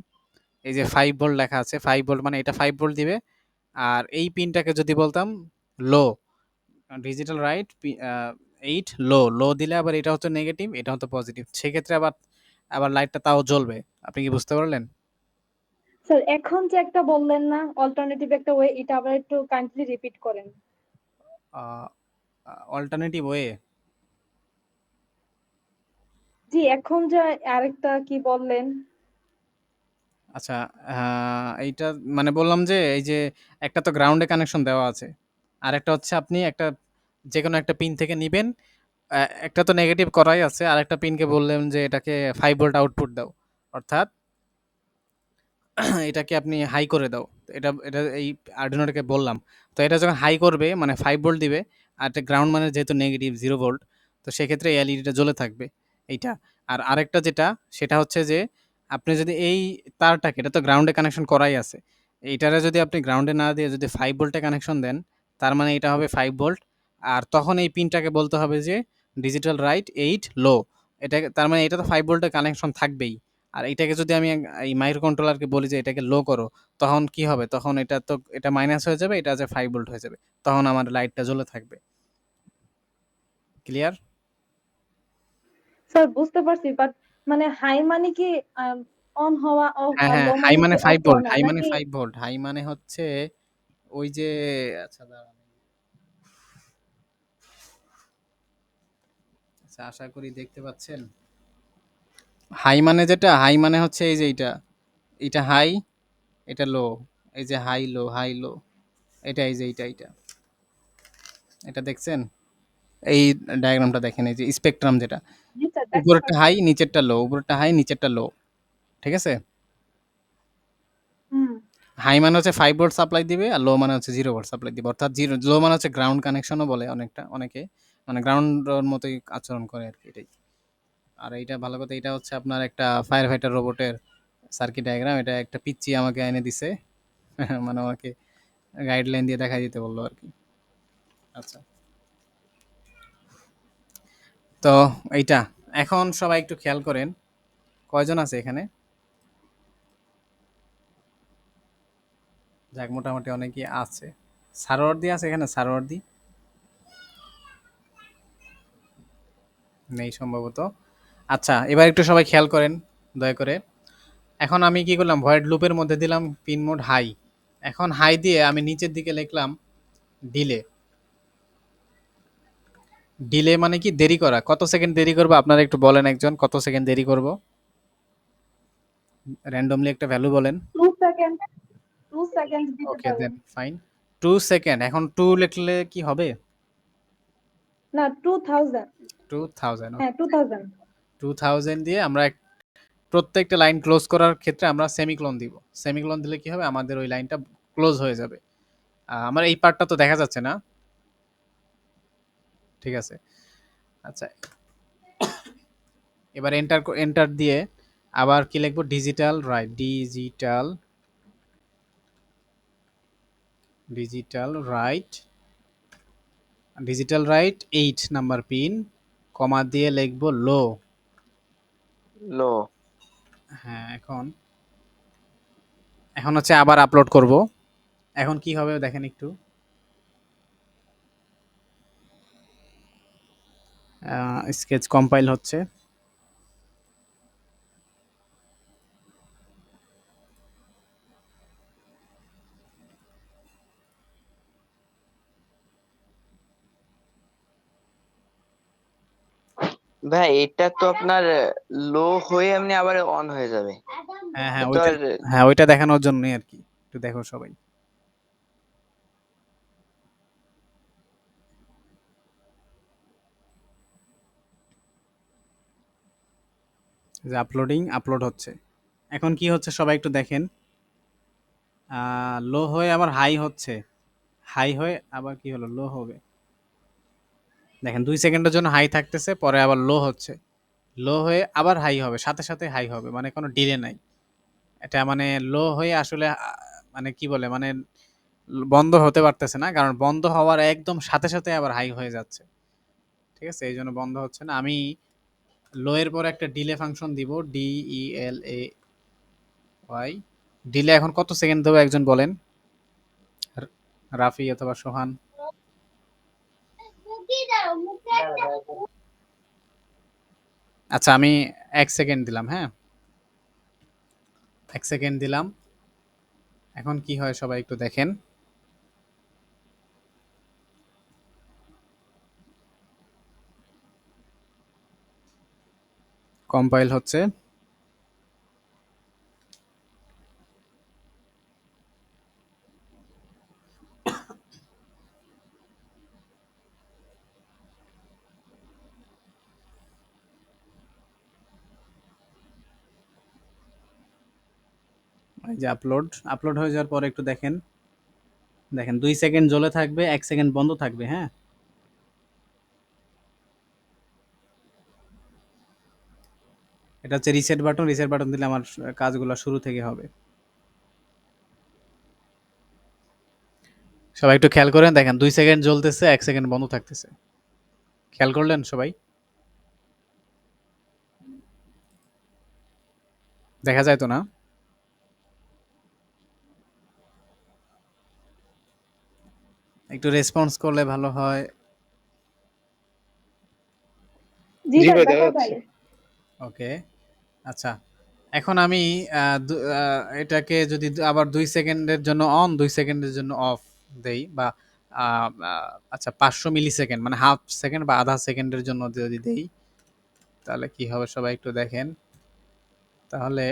S1: এই যে 5 ভোল্ট লেখা আছে, 5 ভোল্ট মানে এটা 5 ভোল্ট দিবে। আর এই পিনটাকে যদি বলতাম লো, ডিজিটাল রাইট 8 লো দিলে আবার এটা হচ্ছে নেগেটিভ, এটা হচ্ছে পজিটিভ। সেক্ষেত্রে আবার আবার লাইটটা তাও জ্বলবে। আপনি কি বুঝতে পারলেন?
S4: স্যার এখন যে একটা বললেন না অল্টারনেটিভ একটা ওয়ে, এটা আবার একটু কাইন্ডলি রিপিট করেন।
S1: অল্টারনেটিভ ওয়ে,
S4: জি এখন যে আরেকটা কি বললেন?
S1: আচ্ছা, এইটা মানে বললাম যে এই যে একটা তো গ্রাউন্ডে কানেকশন দেওয়া আছে। আরেকটা হচ্ছে আপনি একটা যেকোনো একটা পিন থেকে নিবেন। একটা তো নেগেটিভ করাই আছে। আরেকটা পিনকে বললেন যে এটাকে 5 ভোল্ট আউটপুট দাও। অর্থাৎ এটাকে আপনি হাই করে দাও। এটা এই আর্ডিনোটাকে বললাম। তো এটা যখন হাই করবে মানে 5 ভোল্ট দিবে। আর এটা গ্রাউন্ড মানে যেহেতু নেগেটিভ 0 ভোল্ট, তো সেক্ষেত্রে এই এলইডিটা জ্বলে থাকবে এইটা। আর আরেকটা যেটা, সেটা হচ্ছে যে আপনি যদি এই তারটাকে, এটা তো গ্রাউন্ডে কানেকশন করাই আছে। এইটারে যদি আপনি গ্রাউন্ডে না দিয়ে যদি 5 ভোল্টে কানেকশন দেন, তার মানে এটা হবে 5 ভোল্ট। আর তখন এই পিনটাকে বলতে হবে যে ডিজিটাল রাইট 8 লো। এটা তার মানে এটা তো 5 ভোল্টের কানেকশন থাকবেই। আর এটাকে যদি আমি এই মাইক্রো কন্ট্রোলারকে বলি যে এটাকে লো করো, তখন কি হবে? তখন এটা মাইনাস হয়ে যাবে, এটা যে 5 ভোল্ট হয়ে যাবে। তখন আমার লাইটটা জ্বলে থাকবে। ক্লিয়ার?
S4: স্যার বুঝতে পারছি, বাট মানে হাই মানে কি অন হওয়া, অফ,
S1: হ্যাঁ,
S4: আর
S1: হ্যাঁ,
S4: লো
S1: হাই
S4: মানে
S1: মানে
S4: কি
S1: 5
S4: অফ হওয়া
S1: ভোল্ট,
S4: না
S1: হাই মানে
S4: নাকি?
S1: 5 ভোল্ট, হাই মানে হচ্ছে ওই যে, আচ্ছা দাঁড়ান। আচ্ছা আশা করি দেখতে পাচ্ছেন। হাই মানে যেটা, হাই মানে হচ্ছে এই যে এটা হাই, এটা লো। এই যে হাই লো, হাই লো। এটা এই যে এটা। এটা দেখছেন? এই ডায়াগ্রামটা দেখেন, এই যে স্পেকট্রাম যেটা।
S4: জি স্যার দেখতে
S1: উপরেরটা
S4: পাচ্ছি।
S1: হাই, নিচেরটা লো, উপরেরটা হাই, নিচেরটা লো। ঠিক আছে? হাই মানে হচ্ছে 5 ভোল্ট সাপ্লাই দিবে আর লো মানে হচ্ছে 0 ভোল্ট সাপ্লাই দিবে। অর্থাৎ লো মানে হচ্ছে গ্রাউন্ড কানেকশনও বলে অনেকে। মানে গ্রাউন্ডের মতোই আচরণ করে আরকি এটাই। আর এইটা ভালো কথা, এটা হচ্ছে আপনার একটা ফায়ার ফাইটার রোবটের সার্কিট ডায়াগ্রাম। এটা একটা পিচ্চি আমাকে এনে দিছে। মানে আমাকে গাইডলাইন দিয়ে দেখাই দিতে বললো আরকি। আচ্ছা। তো এইটা। এখন সবাই একটু খেয়াল করেন, কয়জন আছে এখানে? যাক মোটামুটি অনেকেই আছে। সারোয়ার্দী আছে এখানে? সারোয়ার্দী? নেই সম্ভবত। আচ্ছা, এবার একটু সবাই খেয়াল করেন দয়া করে। এখন আমি কি করলাম? ভয়েড লুপের মধ্যে দিলাম পিন মোড হাই। এখন হাই দিয়ে আমি নিচের দিকে লিখলাম ডিলে। ডিলে মানে কি? দেরি করা। কত সেকেন্ড দেরি করব আপনারা একটু বলেন একজন, কত সেকেন্ড দেরি করব? র‍্যান্ডমলি একটা ভ্যালু বলেন।
S4: 2 সেকেন্ড 2 সেকেন্ড দিতে
S1: ওকে
S4: পারেন।
S1: দেন ফাইন। 2 সেকেন্ড। এখন 2 লিখলে কি হবে?
S4: না 2000
S1: 2000
S4: হ্যাঁ 2000
S1: 2000 দিয়ে আমরা প্রত্যেকটা লাইন ক্লোজ করার ক্ষেত্রে আমরা সেমিকোলন দিব। সেমিকোলন দিলে কি হবে? আমাদের ওই লাইনটা ক্লোজ হয়ে যাবে। আমার এই পার্টটা তো দেখা যাচ্ছে না? ঠিক আছে। আচ্ছা, এবার এন্টার দিয়ে আবার কি লিখবো? Digital right. Digital right 8 number pin, comma দিয়ে লিখবো লো।
S3: লো।
S1: হ্যাঁ, এখন হচ্ছে আবার আপলোড করব। এখন কি হবে দেখেন একটু। স্কেচ কম্পাইল হচ্ছে।
S3: ভাই এটা তো আপনার লো হয়ে এমনি আবার অন হয়ে যাবে।
S1: হ্যাঁ,
S3: এটা
S1: হ্যাঁ,
S3: তো
S1: ওইটা
S3: আর
S1: হ্যাঁ, ওইটা দেখানোর জন্যই আরকি। একটু দেখো সবাই। যে আপলোড হচ্ছে। এখন কি হচ্ছে সবাই একটু দেখেন। লো হয়ে আবার হাই হচ্ছে। হাই হয়ে আবার কি হলো? লো হবে। দেখেন ২ সেকেন্ডের জন্য হাই থাকতেছে, পরে আবার লো হচ্ছে। লো হয়ে আবার হাই হবে। সাথে, সাথে হাই হবে। মানে কোনো ডিলে নাই। এটা মানে লো হয়ে আসলে মানে কি বলে? মানে বন্ধ হতে পারতেছে না। কারণ বন্ধ হওয়ার একদম সাথে, সাথে আবার হাই হয়ে যাচ্ছে। ঠিক আছে? এইজন্য বন্ধ হচ্ছে না। আমি লো এর পরে একটা ডিলে ফাংশন দিব। DELAY। ডিলে এখন কত সেকেন্ড দেবো একজন বলেন? র রাফি অথবা সোহান? আচ্ছা, আমি ১ সেকেন্ড দিলাম, হ্যাঁ? ১ সেকেন্ড দিলাম। এখন কি হয় সবাই একটু দেখেন। কম্পাইল হচ্ছে। এই যে আপলোড হয়ে যাওয়ার পরে একটু দেখেন। দেখেন ২ সেকেন্ড জ্বলে থাকবে, ১ সেকেন্ড বন্ধ থাকবে, হ্যাঁ? এটা হচ্ছে রিসেট বাটন। রিসেট বাটন দিলে আমার কাজগুলা শুরু থেকে হবে। সবাই একটু খেয়াল করেন। দেখেন ২ সেকেন্ড জ্বলতেছে, ১ সেকেন্ড বন্ধ থাকতেছে। খেয়াল করলেন সবাই? দেখা যায় তো না? একটু রেসপন্স করলে ভালো হয়।
S4: জি
S2: জি
S4: ভাই
S2: ভাই, দেখা
S4: দেখা
S2: যাচ্ছে।
S4: যায়।
S1: ওকে। আচ্ছা। এখন আমি এটাকে যদি আবার ২ সেকেন্ডের জন্য অন, ২ সেকেন্ডের জন্য অফ দেই বা আ আ আচ্ছা ৫০০ মিলিসেকেন্ড মানে হাফ সেকেন্ড বা আধা সেকেন্ডের জন্য যদি দেই, তাহলে কি হবে সবাই একটু দেখেন। তাহলে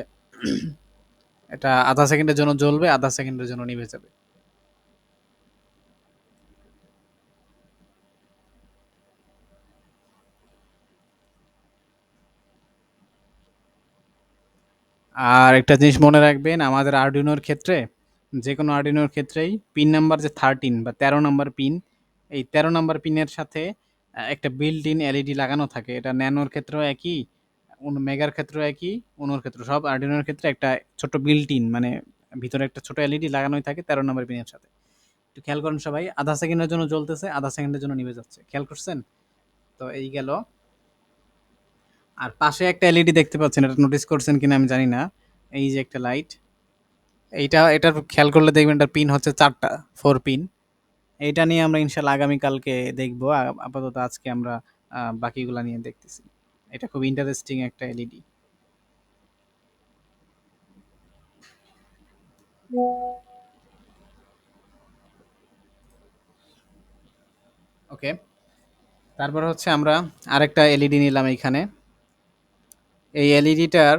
S1: এটা আধা সেকেন্ডের জন্য জ্বলবে, আধা সেকেন্ডের জন্য নিভে যাবে। আর একটা জিনিস মনে রাখবেন, আমাদের আরডুইনোর ক্ষেত্রে যে কোনো আর্ডিনোর ক্ষেত্রেই পিন নাম্বার যে 13 বা 13 নাম্বার পিন, এই 13 নাম্বার পিনের সাথে একটা বিল্ট ইন এলইডি লাগানো থাকে। এটা ন্যানোর ক্ষেত্রেও একই, মেগার ক্ষেত্রেও একই, উনোর ক্ষেত্রে সব আর্ডিনোর ক্ষেত্রে একটা ছোট্ট বিল্ট ইন মানে ভিতরে একটা ছোট এলইডি লাগানোই থাকে 13 নাম্বার পিনের সাথে। একটু খেয়াল করেন সবাই, আধা সেকেন্ডের জন্য জ্বলতেছে, আধা সেকেন্ডের জন্য নিভে যাচ্ছে। খেয়াল করছেন? তো এই গেল। আর পাশে একটা এলইডি দেখতে পাচ্ছেন, এটা নোটিস করছেন কিনা আমি জানি না। এই যে একটা লাইট, এটার খেয়াল করলে দেখবেন এটার পিন হচ্ছে 4টা, 4 পিন। এইটা নিয়ে আমরা ইনশাআল্লাহ আগামীকালকে দেখবো। আপাতত আজকে আমরা বাকিগুলা নিয়ে দেখতেছি। এটা খুব ইন্টারেস্টিং একটা এলইডি। ওকে, তারপর হচ্ছে আমরা আরেকটা এলইডি নিলাম এইখানে। এই এলইডিটার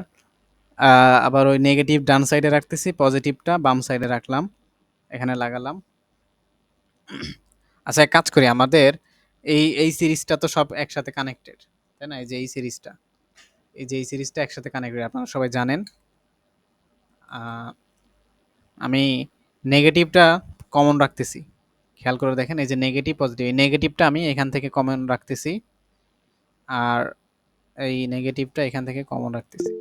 S1: আবার ওই নেগেটিভ ডান সাইডে রাখতেছি, পজিটিভটা বাম সাইডে রাখলাম, এখানে লাগালাম। আচ্ছা, এক কাজ করি, আমাদের এই সিরিজটা তো সব একসাথে কানেক্টেড, তাই না? এই যে এই সিরিজটা একসাথে কানেক্টেড, আপনারা সবাই জানেন। আহ, আমি নেগেটিভটা কমন রাখতেছি, খেয়াল করে দেখেন। এই যে নেগেটিভ পজিটিভ, এই নেগেটিভটা আমি এখান থেকে কমন রাখতেছি, আর এই নেগেটিভটা এখান থেকে কমন রাখতেছি।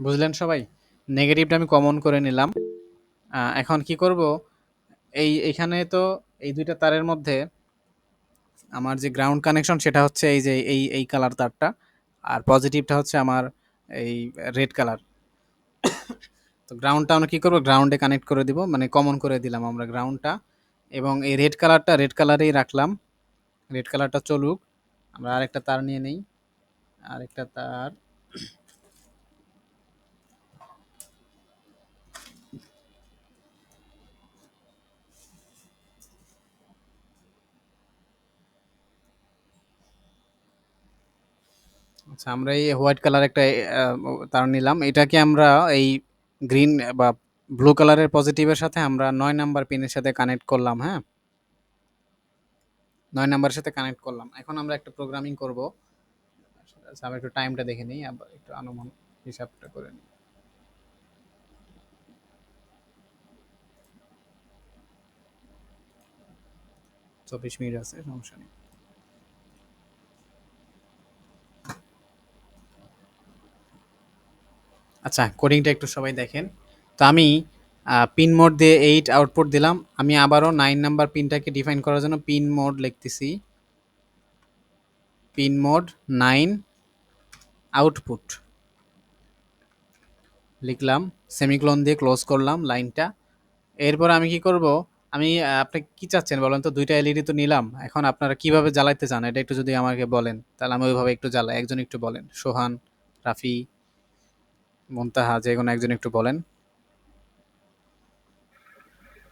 S1: বুঝলেন সবাই? নেগেটিভটা আমি কমন করে নিলাম। এখন কি করব, এখানে তো এই দুইটা তারের মধ্যে আমার যে গ্রাউন্ড কানেকশন সেটা হচ্ছে এই যে এই কালার তারটা, আর পজিটিভটা হচ্ছে আমার এই রেড কালার। তো গ্রাউন্ডটা আমরা কি করব, গ্রাউন্ডে কানেক্ট করে দিব, মানে কমন করে দিলাম আমরা গ্রাউন্ডটা, এবং এই রেড কালারটা রেড কালারেই রাখলাম। রেড কালারটা চলুক, আমরা আরেকটা তার নিয়ে নেই, আরেকটা তার। আচ্ছা, আমরা এই হোয়াইট কালার একটা তার নিলাম। এটাকে আমরা এই গ্রিন বা ব্লু কালারের পজিটিভের সাথে আমরা 9 নাম্বার পিনের সাথে কানেক্ট করলাম। হ্যাঁ, 9 নাম্বারের সাথে কানেক্ট করলাম। এখন আমরা একটা প্রোগ্রামিং করব। আচ্ছা, আমরা একটু টাইমটা দেখে নিই, আবার একটু অনুমান হিসাবটা করে নিই। 24 মিনিট আছে, সমস্যা নেই। আচ্ছা, কোডিংটা একটু সবাই দেখেন। তো আমি পিন মোড দিয়ে 8 আউটপুট দিলাম। আমি আবারও 9 নাম্বার পিনটাকে ডিফাইন করার জন্য পিন মোড লিখতেছি, পিন মোড 9 আউটপুট লিখলাম, সেমিকোলন দিয়ে ক্লোজ করলাম লাইনটা। এরপর আমি কি করব, আমি আপনি কি চাচ্ছেন বলেন তো? দুইটা এলইডি তো নিলাম, এখন আপনারা কিভাবে জ্বালাইতে চান এটা একটু যদি আমাকে বলেন, তাহলে আমি ওইভাবে একটু জ্বালাই। একজন একটু বলেন, সোহান, রাফি, মুনতাহা, যে কোনো একজন একটু বলেন।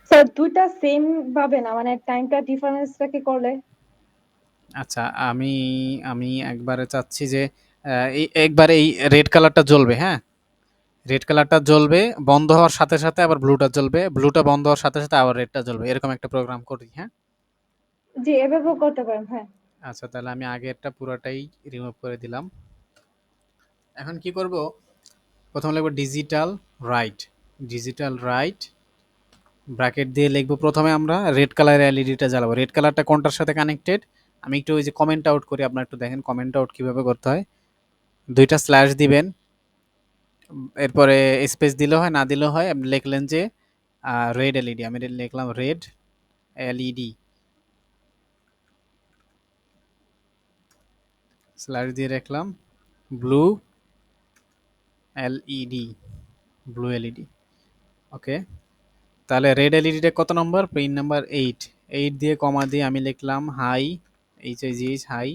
S4: স্যার দুইটা সেম ভাবে না, মানে টাইমটা ডিফারেন্সটাকে করলে।
S1: আচ্ছা, আমি আমি একবারে চাচ্ছি যে একবারে এই রেড কালারটা জ্বলবে। হ্যাঁ, রেড কালারটা জ্বলবে, বন্ধ হওয়ার সাথে সাথে আবার ব্লুটা জ্বলবে, ব্লুটা বন্ধ হওয়ার সাথে সাথে আবার রেডটা জ্বলবে, এরকম একটা প্রোগ্রাম করি। হ্যাঁ,
S4: জি, এভাবেও করতে পারেন। হ্যাঁ,
S1: আচ্ছা, তাহলে আমি আগেরটা পুরোটাই রিমুভ করে দিলাম। এখন কি করব, প্রথমে লিখব digital right, digital right bracket দিয়ে লিখব। প্রথমে আমরা রেড কালারের এলইডিটা জ্বালাবো। রেড কালারটা কোনটার সাথে কানেক্টেড, আমি একটু ওই যে কমেন্ট আউট করি, আপনারা একটু দেখেন কমেন্ট আউট কীভাবে করতে হয়। দুইটা স্ল্যাশ দিবেন, এরপরে স্পেস দিলেও হয়, না দিলেও হয়। আপনি লিখলেন যে রেড এলইডি, আমি লিখলাম রেড এলইডি, স্ল্যাশ দিয়ে রাখলাম ব্লু এলইডি, ব্লু এলইডি। ওকে, তাহলে রেড এলইডিটা কত নম্বর? Pin number 8। 8 দিয়ে কমা দিয়ে আমি লিখলাম হাই, HIGH হাই,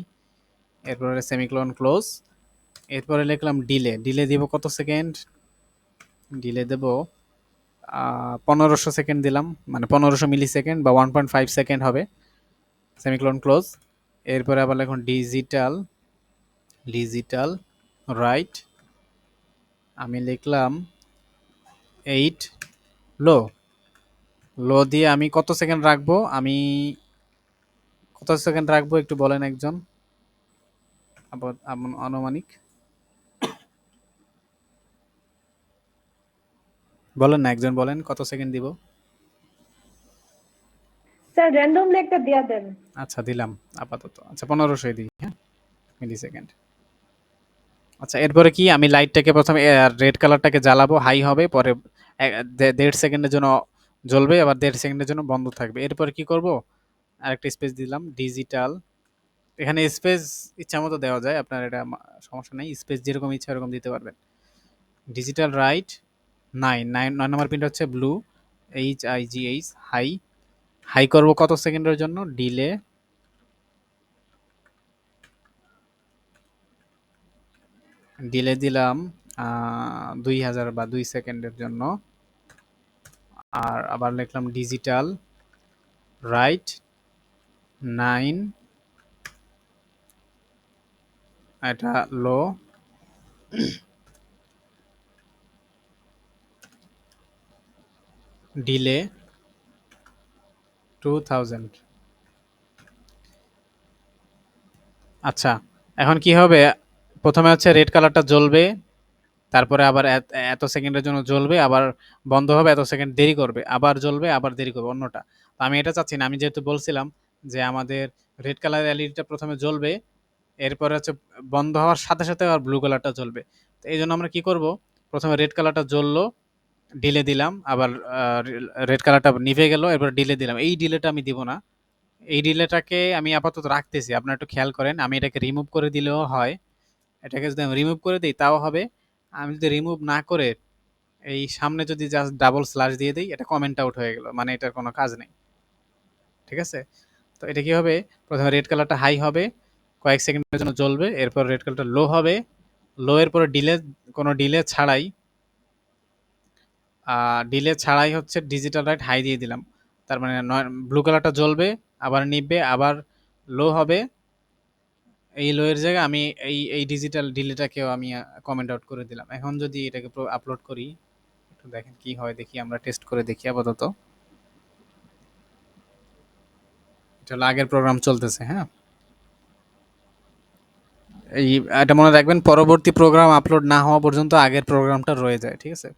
S1: এরপরে সেমিকোলন ক্লোজ। এরপরে লিখলাম ডিলে, ডিলে দিব কত সেকেন্ড? ডিলে দেব 1500 সেকেন্ড দিলাম, মানে 1500 মিলি সেকেন্ড বা 1.5 সেকেন্ড হবে। Semicolon close. এরপরে আবার লিখুন ডিজিটাল, ডিজিটাল রাইট, আমি লিখলাম 8 লো, লো দিয়ে আমি কত সেকেন্ড রাখবো? আমি কত সেকেন্ড রাখবো একটু বলেন একজন, আনুমানিক। বলেন না, একজন বলেন কত সেকেন্ড দিব।
S4: স্যার র্যান্ডমলি একটা দিয়া দেন।
S1: আচ্ছা দিলাম আপাতত। আচ্ছা 1500 দিই, হ্যাঁ, মিলি সেকেন্ড। আচ্ছা এরপরে কি আমি লাইটটাকে প্রথমে রেড কালারটাকে জ্বালাবো, হাই হবে, পরে 1.5 সেকেন্ডের জন্য জ্বলবে, আবার 1.5 সেকেন্ডের জন্য বন্ধ থাকবে। এরপরে কি করব, আরেকটা স্পেস দিলাম ডিজিটাল। এখানে স্পেস ইচ্ছা মতো দেওয়া যায়, আপনার এটা সমস্যা নেই, স্পেস যেরকম ইচ্ছা এরকম দিতে পারবেন। ডিজিটাল রাইট 9 নম্বর পিনটা হচ্ছে ব্লু, HIGH হাই। হাই করব কত সেকেন্ডের জন্য, ডিলে ডিলে দিলাম 2000 বা 2 সেকেন্ডের জন্য। আর আবার লিখলাম ডিজিটাল রাইট 9, এটা লো, ডিলে 2000। আচ্ছা এখন কি হবে, প্রথমে হচ্ছে রেড কালারটা জ্বলবে, তারপরে আবার এত সেকেন্ডের জন্য জ্বলবে, আবার বন্ধ হবে, এত সেকেন্ড দেরি করবে, আবার জ্বলবে, আবার দেরি করবে অন্যটা। তো আমি এটা চাচ্ছি না, আমি যেহেতু বলছিলাম যে আমাদের রেড কালার এলইডিটা প্রথমে জ্বলবে, এরপরে হচ্ছে বন্ধ হওয়ার সাথে সাথে আবার ব্লু কালারটা জ্বলবে। তো এই জন্য আমরা কি করব, প্রথমে রেড কালারটা জ্বললো, ডিলে দিলাম, আবার রেড কালারটা নিভে গেল, এরপর ডিলে দিলাম। এই ডিলেটা আমি দিব না, এই ডিলেটাকে আমি আপাতত রাখতেছি। আপনারা একটু খেয়াল করেন, আমি এটাকে রিমুভ করে দিলেও হয়, এটাকে যদি আমি রিমুভ করে দিই তাও হবে। আমি যদি রিমুভ না করে এই সামনে যদি জাস্ট ডাবল স্ল্যাশ দিয়ে দিই, এটা কমেন্ট আউট হয়ে গেল, মানে এটার কোনো কাজ নেই। ঠিক আছে, তো এটা কি হবে, প্রথমে রেড কালারটা হাই হবে, কয়েক সেকেন্ডের জন্য জ্বলবে, এরপর রেড কালারটা লো হবে, লো এর পরে ডিলে, কোনো ডিলে ছাড়াই, ডিলে ছাড়াই হচ্ছে ডিজিটাল রাইট হাই দিয়ে দিলাম। তার মানে ব্লু কালারটা জ্বলবে, আবার নিববে, আবার লো হবে। এই লো এর জায়গায় আমি এই ডিজিটাল ডিলেটাকেও আমি কমেন্ট আউট করে দিলাম। এখন যদি এটাকে আপলোড করি, একটু দেখেন কি হয়, দেখি আমরা টেস্ট করে দেখি আপাতত। এটা হলো আগের প্রোগ্রাম চলতেছে, হ্যাঁ। এই এটা মনে রাখবেন, পরবর্তী প্রোগ্রাম আপলোড না হওয়া পর্যন্ত আগের প্রোগ্রামটা রয়ে যায়, ঠিক আছে।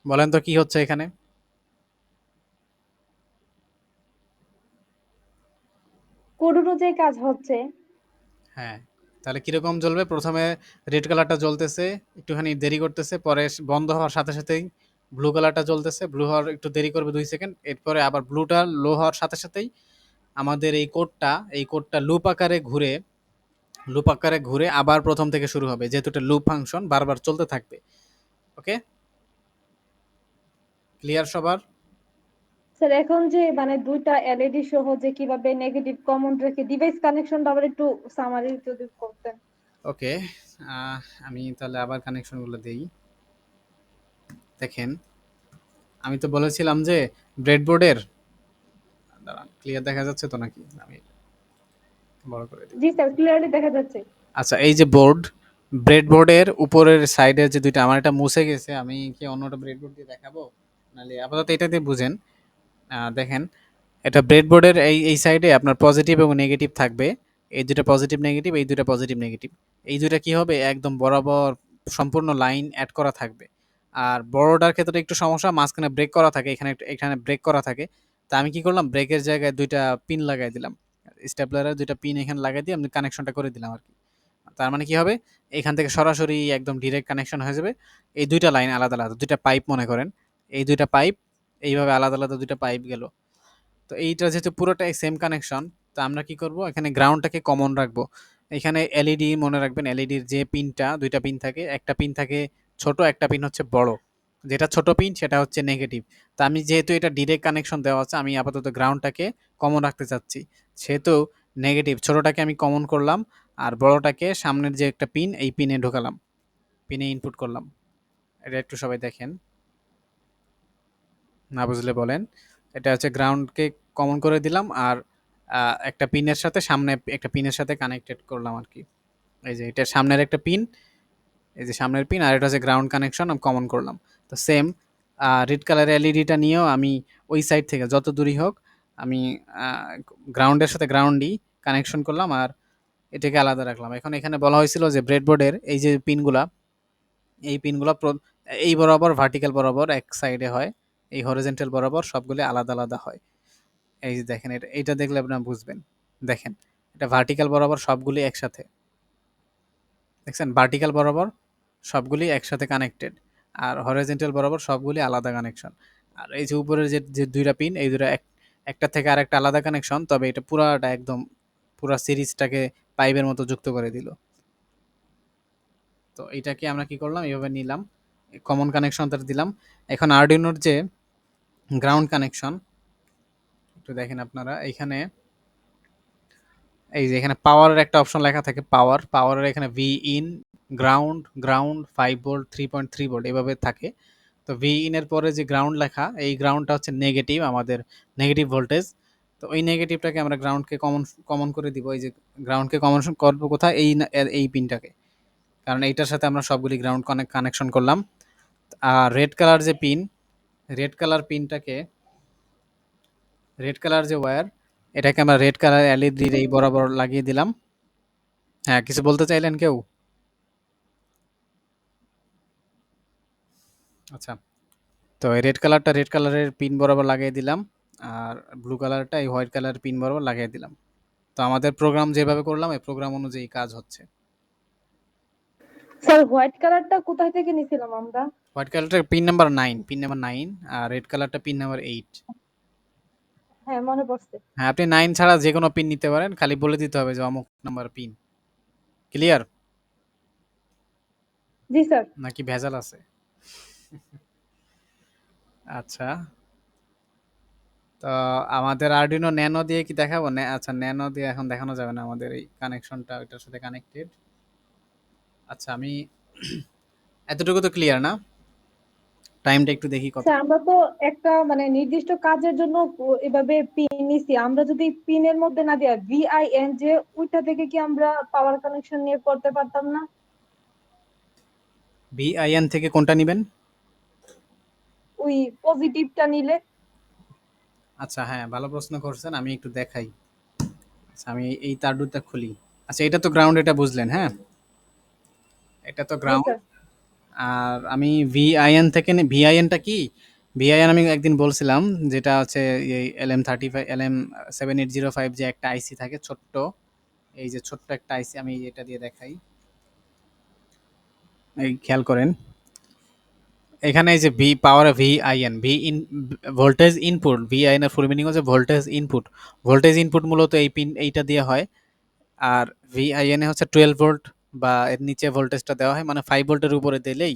S1: বলেন তো কি হচ্ছে এখানে।
S4: কোড অনুযায়ী কাজ হচ্ছে।
S1: হ্যাঁ, তাহলে কিরকম জ্বলবে, প্রথমে রেড কালারটা জ্বলতেছে, একটুখানি দেরি করতেছে, পরে বন্ধ হওয়ার সাথে সাথেই ব্লু কালারটা জ্বলতেছে, ব্লু হওয়ার একটু দেরি করবে 2 সেকেন্ড, এরপরে আবার ব্লুটা লো হওয়ার সাথে সাথেই আমাদের এই কোডটা লুপ আকারে ঘুরে আবার প্রথম থেকে শুরু হবে, যেহেতু এটা লুপ ফাংশন বারবার চলতে থাকবে। ওকে, ক্লিয়ার সবার?
S4: স্যার এখন যে মানে দুইটা এলইডি সহ যে কিভাবে নেগেটিভ কমন রেখে ডিভাইস কানেকশনটা আবার একটু সামারি যদি করতেন।
S1: ওকে, আমি তাহলে আবার কানেকশনগুলো দেই। দেখেন, আমি তো বলেছিলাম যে ব্রেডবোর্ডের, দাঁড়ান ক্লিয়ার দেখা যাচ্ছে তো নাকি, আমি বড় করে দিই।
S4: জি স্যার, ক্লিয়ারলি দেখা যাচ্ছে।
S1: আচ্ছা এই যে ব্রেডবোর্ডের উপরের সাইডের যে দুইটা, আমার এটা মুছে গেছে, আমি কি অন্যটা ব্রেডবোর্ড দিয়ে দেখাবো, নাহলে আপাতত এটা দিয়ে বুঝেন। দেখেন, এটা ব্রেডবোর্ডের এই সাইডে আপনার পজিটিভ এবং নেগেটিভ থাকবে, এই দুটো পজিটিভ নেগেটিভ, এই দুটো পজিটিভ নেগেটিভ, এই দুইটা কি হবে একদম বরাবর সম্পূর্ণ লাইন অ্যাড করা থাকবে। আর বড়টার ক্ষেত্রে একটু সমস্যা, মাঝখানে ব্রেক করা থাকে, এখানে ব্রেক করা থাকে। তা আমি কি করলাম, ব্রেকের জায়গায় দুইটা পিন লাগাই দিলাম, স্টেপলারের দুইটা পিন এখানে লাগাই দিয়ে আমি কানেকশনটা করে দিলাম আর কি। তার মানে কি হবে, এখান থেকে সরাসরি একদম ডিরেক্ট কানেকশন হয়ে যাবে। এই দুইটা লাইন আলাদা আলাদা, দুইটা পাইপ মনে করেন, এই দুইটা পাইপ এইভাবে আলাদা আলাদা দুইটা পাইপ গেল। তো এইটা যেহেতু পুরোটাই সেম কানেকশন, তো আমরা কি করব, এখানে গ্রাউন্ডটাকে কমন রাখবো। এখানে এলইডি মনে রাখবেন, এলইডির যে পিনটা, দুইটা পিন থাকে, একটা পিন থাকে ছোট, একটা পিন হচ্ছে বড়। যেটা ছোট পিন সেটা হচ্ছে নেগেটিভ। তা আমি যেহেতু এটা ডিরেক্ট কানেকশন দেওয়া আছে, আমি আপাতত গ্রাউন্ডটাকে কমন রাখতে চাচ্ছি, সেহেতু নেগেটিভ ছোটটাকে আমি কমন করলাম, আর বড়টাকে সামনের যে একটা পিন, এই পিনে ঢোকালাম, পিনে ইনপুট করলাম। এটা একটু সবাই দেখেন, না বুঝলে বলেন। এটা হচ্ছে গ্রাউন্ডকে কমন করে দিলাম, আর একটা পিনের সাথে, সামনে একটা পিনের সাথে কানেক্টেড করলাম আর কি। এই যে এটা সামনের একটা পিন, এই যে সামনের পিন, আর এটা হচ্ছে গ্রাউন্ড কানেকশন আমি কমন করলাম। তো সেম রেড কালারের এলইডিটা নিয়েও আমি ওই সাইড থেকে যত দূরই হোক আমি গ্রাউন্ডের সাথে গ্রাউন্ডই কানেকশন করলাম আর এটাকে আলাদা রাখলাম। এখন এখানে বলা হয়েছিল যে ব্রেডবোর্ডের এই যে পিনগুলা, এই পিনগুলা এই বরাবর ভার্টিক্যাল বরাবর এক সাইডে হয়, এই হরিজন্টাল বরাবর সবগুলি আলাদা আলাদা হয়। এই যে দেখেন, এইটা দেখলে আপনারা বুঝবেন। দেখেন, এটা ভার্টিক্যাল বরাবর সবগুলি একসাথে, দেখছেন? ভার্টিক্যাল বরাবর সবগুলি একসাথে কানেক্টেড, আর হরিজন্টাল বরাবর সবগুলি আলাদা কানেকশন। আর এই যে উপরের যে দুইটা পিন, এই দুইটা একটা থেকে আরেকটা আলাদা কানেকশন, তবে এটা পুরাটা একদম পুরা সিরিজটাকে পাইপের মতো যুক্ত করে দিল। তো এটাকে আমরা কি করলাম, এইভাবে নিলাম, কমন কানেকশনটা দিলাম। এখন আরডুইনোর যে গ্রাউন্ড কানেকশন, একটু দেখেন আপনারা এখানে, এই যে এখানে পাওয়ারের একটা অপশন লেখা থাকে, পাওয়ারের এখানে V in, ground 5 volt, 3.3 volt এভাবে থাকে। তো ভি ইন এর পরে যে গ্রাউন্ড লেখা, এই গ্রাউন্ডটা হচ্ছে নেগেটিভ, আমাদের নেগেটিভ ভোল্টেজ। তো ওই নেগেটিভটাকে আমরা গ্রাউন্ডকে কমন করে দিব। এই যে গ্রাউন্ডকে কমন করবো কোথায়, এই পিনটাকে, কারণ এইটার সাথে আমরা সবগুলি গ্রাউন্ড কানেকশন করলাম। আর রেড কালার যে পিন, রেড কালার পিনটাকে, রেড কালার যে ওয়্যার, এটাকে আমরা রেড কালার এলইডির এই বরাবর লাগিয়ে দিলাম। হ্যাঁ, কিছু বলতে চাইলেন কেউ? আচ্ছা, তো এই রেড কালারটা রেড কালারের পিন বরাবর লাগিয়ে দিলাম, আর ব্লু কালারটা এই হোয়াইট কালার পিন বরাবর লাগিয়ে দিলাম। তো আমাদের প্রোগ্রাম যেভাবে করলাম, এই প্রোগ্রাম অনুযায়ী কাজ হচ্ছে।
S4: স্যার হোয়াইট কালারটা কোথায় থেকে নিছিলাম আমরা?
S1: হোয়াইট কালারটার পিন নাম্বার 9, আর রেড কালারটা পিন নাম্বার 8।
S4: হ্যাঁ মনে পড়ছে।
S1: হ্যাঁ, আপনি 9 ছাড়া যে কোনো পিন নিতে পারেন, খালি বলে দিতে হবে যে অমুক নাম্বার পিন। ক্লিয়ার?
S4: জি স্যার।
S1: নাকি ভেজাল আছে? আচ্ছা, তো আমাদের আরডুইনো ন্যানো দিয়ে কি দেখাবো? আচ্ছা, ন্যানো দিয়ে এখন দেখানো যাবে না, আমাদের এই কানেকশনটা ওইটার সাথে কানেক্টেড। আচ্ছা, আমি এতটুকু তো ক্লিয়ার না? টাইমটা একটু দেখি কত।
S4: স্যার আমরা তো একটা মানে নির্দিষ্ট কাজের জন্য এভাবে পিন নিছি, আমরা যদি পিনের মধ্যে না দেয়া ভিআইএন যে ওইটা থেকে কি আমরা পাওয়ার কানেকশন নিয়ে করতে পারতাম না?
S1: ভিআইএন থেকে কোনটা নিবেন?
S4: ওই পজিটিভটা নিলে।
S1: আচ্ছা, হ্যাঁ, ভালো প্রশ্ন করছেন, আমি একটু দেখাই। আচ্ছা, আমি এই তার দুটা খুলি। আচ্ছা, এটা তো গ্রাউন্ড, এটা বুঝলেন, হ্যাঁ? এটা তো
S4: জি
S1: গ্রাউন্ড।
S4: স্যার।
S1: আর আমি ভিআইএন থেকে ভিআইএনটা কি, ভিআইএন আমি একদিন বলছিলাম, যেটা হচ্ছে এই LM35 LM7805 যে একটা আইসি থাকে ছোট্ট, এই যে ছোট্ট একটা আইসি, আমি এটা দিয়ে দেখাই, এই খেয়াল করেন। এখানে এই যে পাওয়ার ভিআইএন, ভি ইন, ভোল্টেজ ইনপুট, ভিআইএন এর ফুল মিনিং হচ্ছে ভোল্টেজ ইনপুট। ভোল্টেজ ইনপুট মূলত এই পিন এইটা দিয়ে হয়। আর ভিআইএন এ হচ্ছে 12 ভোল্ট বা এর নিচে ভোল্টেজটা দেওয়া হয়, মানে 5 ভোল্টের উপরে দিলেই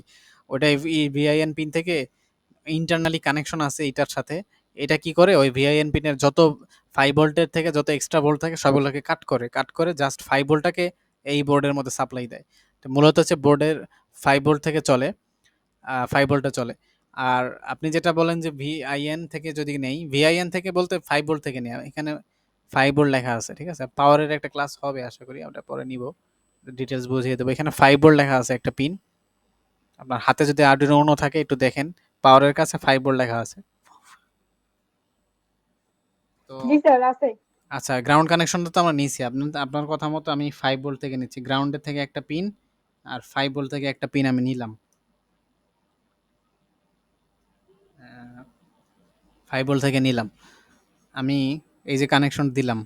S1: ওটা ভিআইএন পিন থেকে ইন্টারনালি কানেকশন আছে এটার সাথে। এটা কি করে, ওই ভিআইএন পিনের যত 5 ভোল্টের থেকে যত এক্সট্রা ভোল্ট থাকে সবগুলোকে কাট করে জাস্ট 5 ভোল্টটাকে এই বোর্ডের মধ্যে সাপ্লাই দেয়। তো মূলত হচ্ছে বোর্ডের 5 ভোল্ট থেকে চলে, 5 ভোল্টে চলে। আর আপনি যেটা বলেন যে ভিআইএন থেকে যদি নেই, ভিআইএন থেকে বলতে 5 ভোল্ট থেকে নেওয়া, এখানে 5 ভোল্ট লেখা আছে, ঠিক আছে? পাওয়ারের একটা ক্লাস হবে আশা করি, আমরা পরে নিব, ডিটেলস বুঝিয়ে দেবো। এখানে 5 ভোল্ট লেখা আছে একটা পিন, আপনার হাতে যদি আরডুইনো উনো থাকে একটু দেখেন, পাওয়ারের কাছে 5 ভোল্ট লেখা আছে। তো
S4: জি স্যার আছে।
S1: আচ্ছা, গ্রাউন্ড কানেকশনটা তো আমরা নিয়েছি, আপনার কথা মতো আমি 5 ভোল্ট থেকে নিচ্ছি, গ্রাউন্ডের থেকে একটা পিন আর 5 ভোল্ট থেকে একটা পিন আমি নিলাম, 5 ভোল্ট থেকে নিলাম আমি, এই যে কানেকশন দিলাম।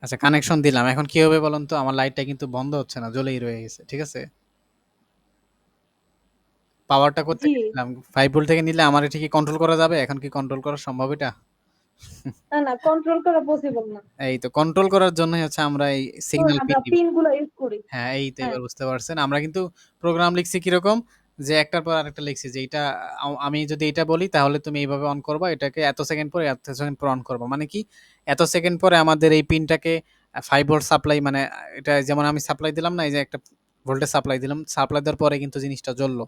S1: আচ্ছা, কানেকশন দিলাম, এখন কি হবে বলুন তো? আমার লাইটটা কিন্তু বন্ধ হচ্ছে না, জ্বলেই রয়ে গেছে, ঠিক আছে? পাওয়ারটা
S4: জি।
S1: কোত্থেকে নিলাম? 5 ভোল্ট থেকে নিলে আমার এটা কি কন্ট্রোল করা যাবে? এখন কি কন্ট্রোল করা সম্ভব এটা?
S4: না না কন্ট্রোল করা পসিবল না।
S1: এই তো কন্ট্রোল করার জন্যই হচ্ছে আমরা এই
S4: তো
S1: সিগন্যাল
S4: আমরা
S1: পিন দিব।
S4: পিন গুলো ইউজ করি।
S1: হ্যাঁ, এই তো
S4: হ্যাঁ।
S1: এবার বুঝতে পারছেন। আমরা কিন্তু প্রোগ্রাম লিখছি কিরকম, যে একটার পর আরেকটা লিখছি, যে এটা আমি যদি এটা বলি তাহলে তুমি এইভাবে অন করবা, এটাকে এত সেকেন্ড পরে এত সেকেন্ড পর অন করবা, মানে কি এত সেকেন্ড পরে আমাদের এই পিনটাকে 5 ভোল্ট সাপ্লাই, মানে এটা যেমন আমি সাপ্লাই দিলাম না, এই যে একটা ভোল্টেজ সাপ্লাই দিলাম, সাপ্লাই দেওয়ার পরে কিন্তু জিনিসটা জ্বললো।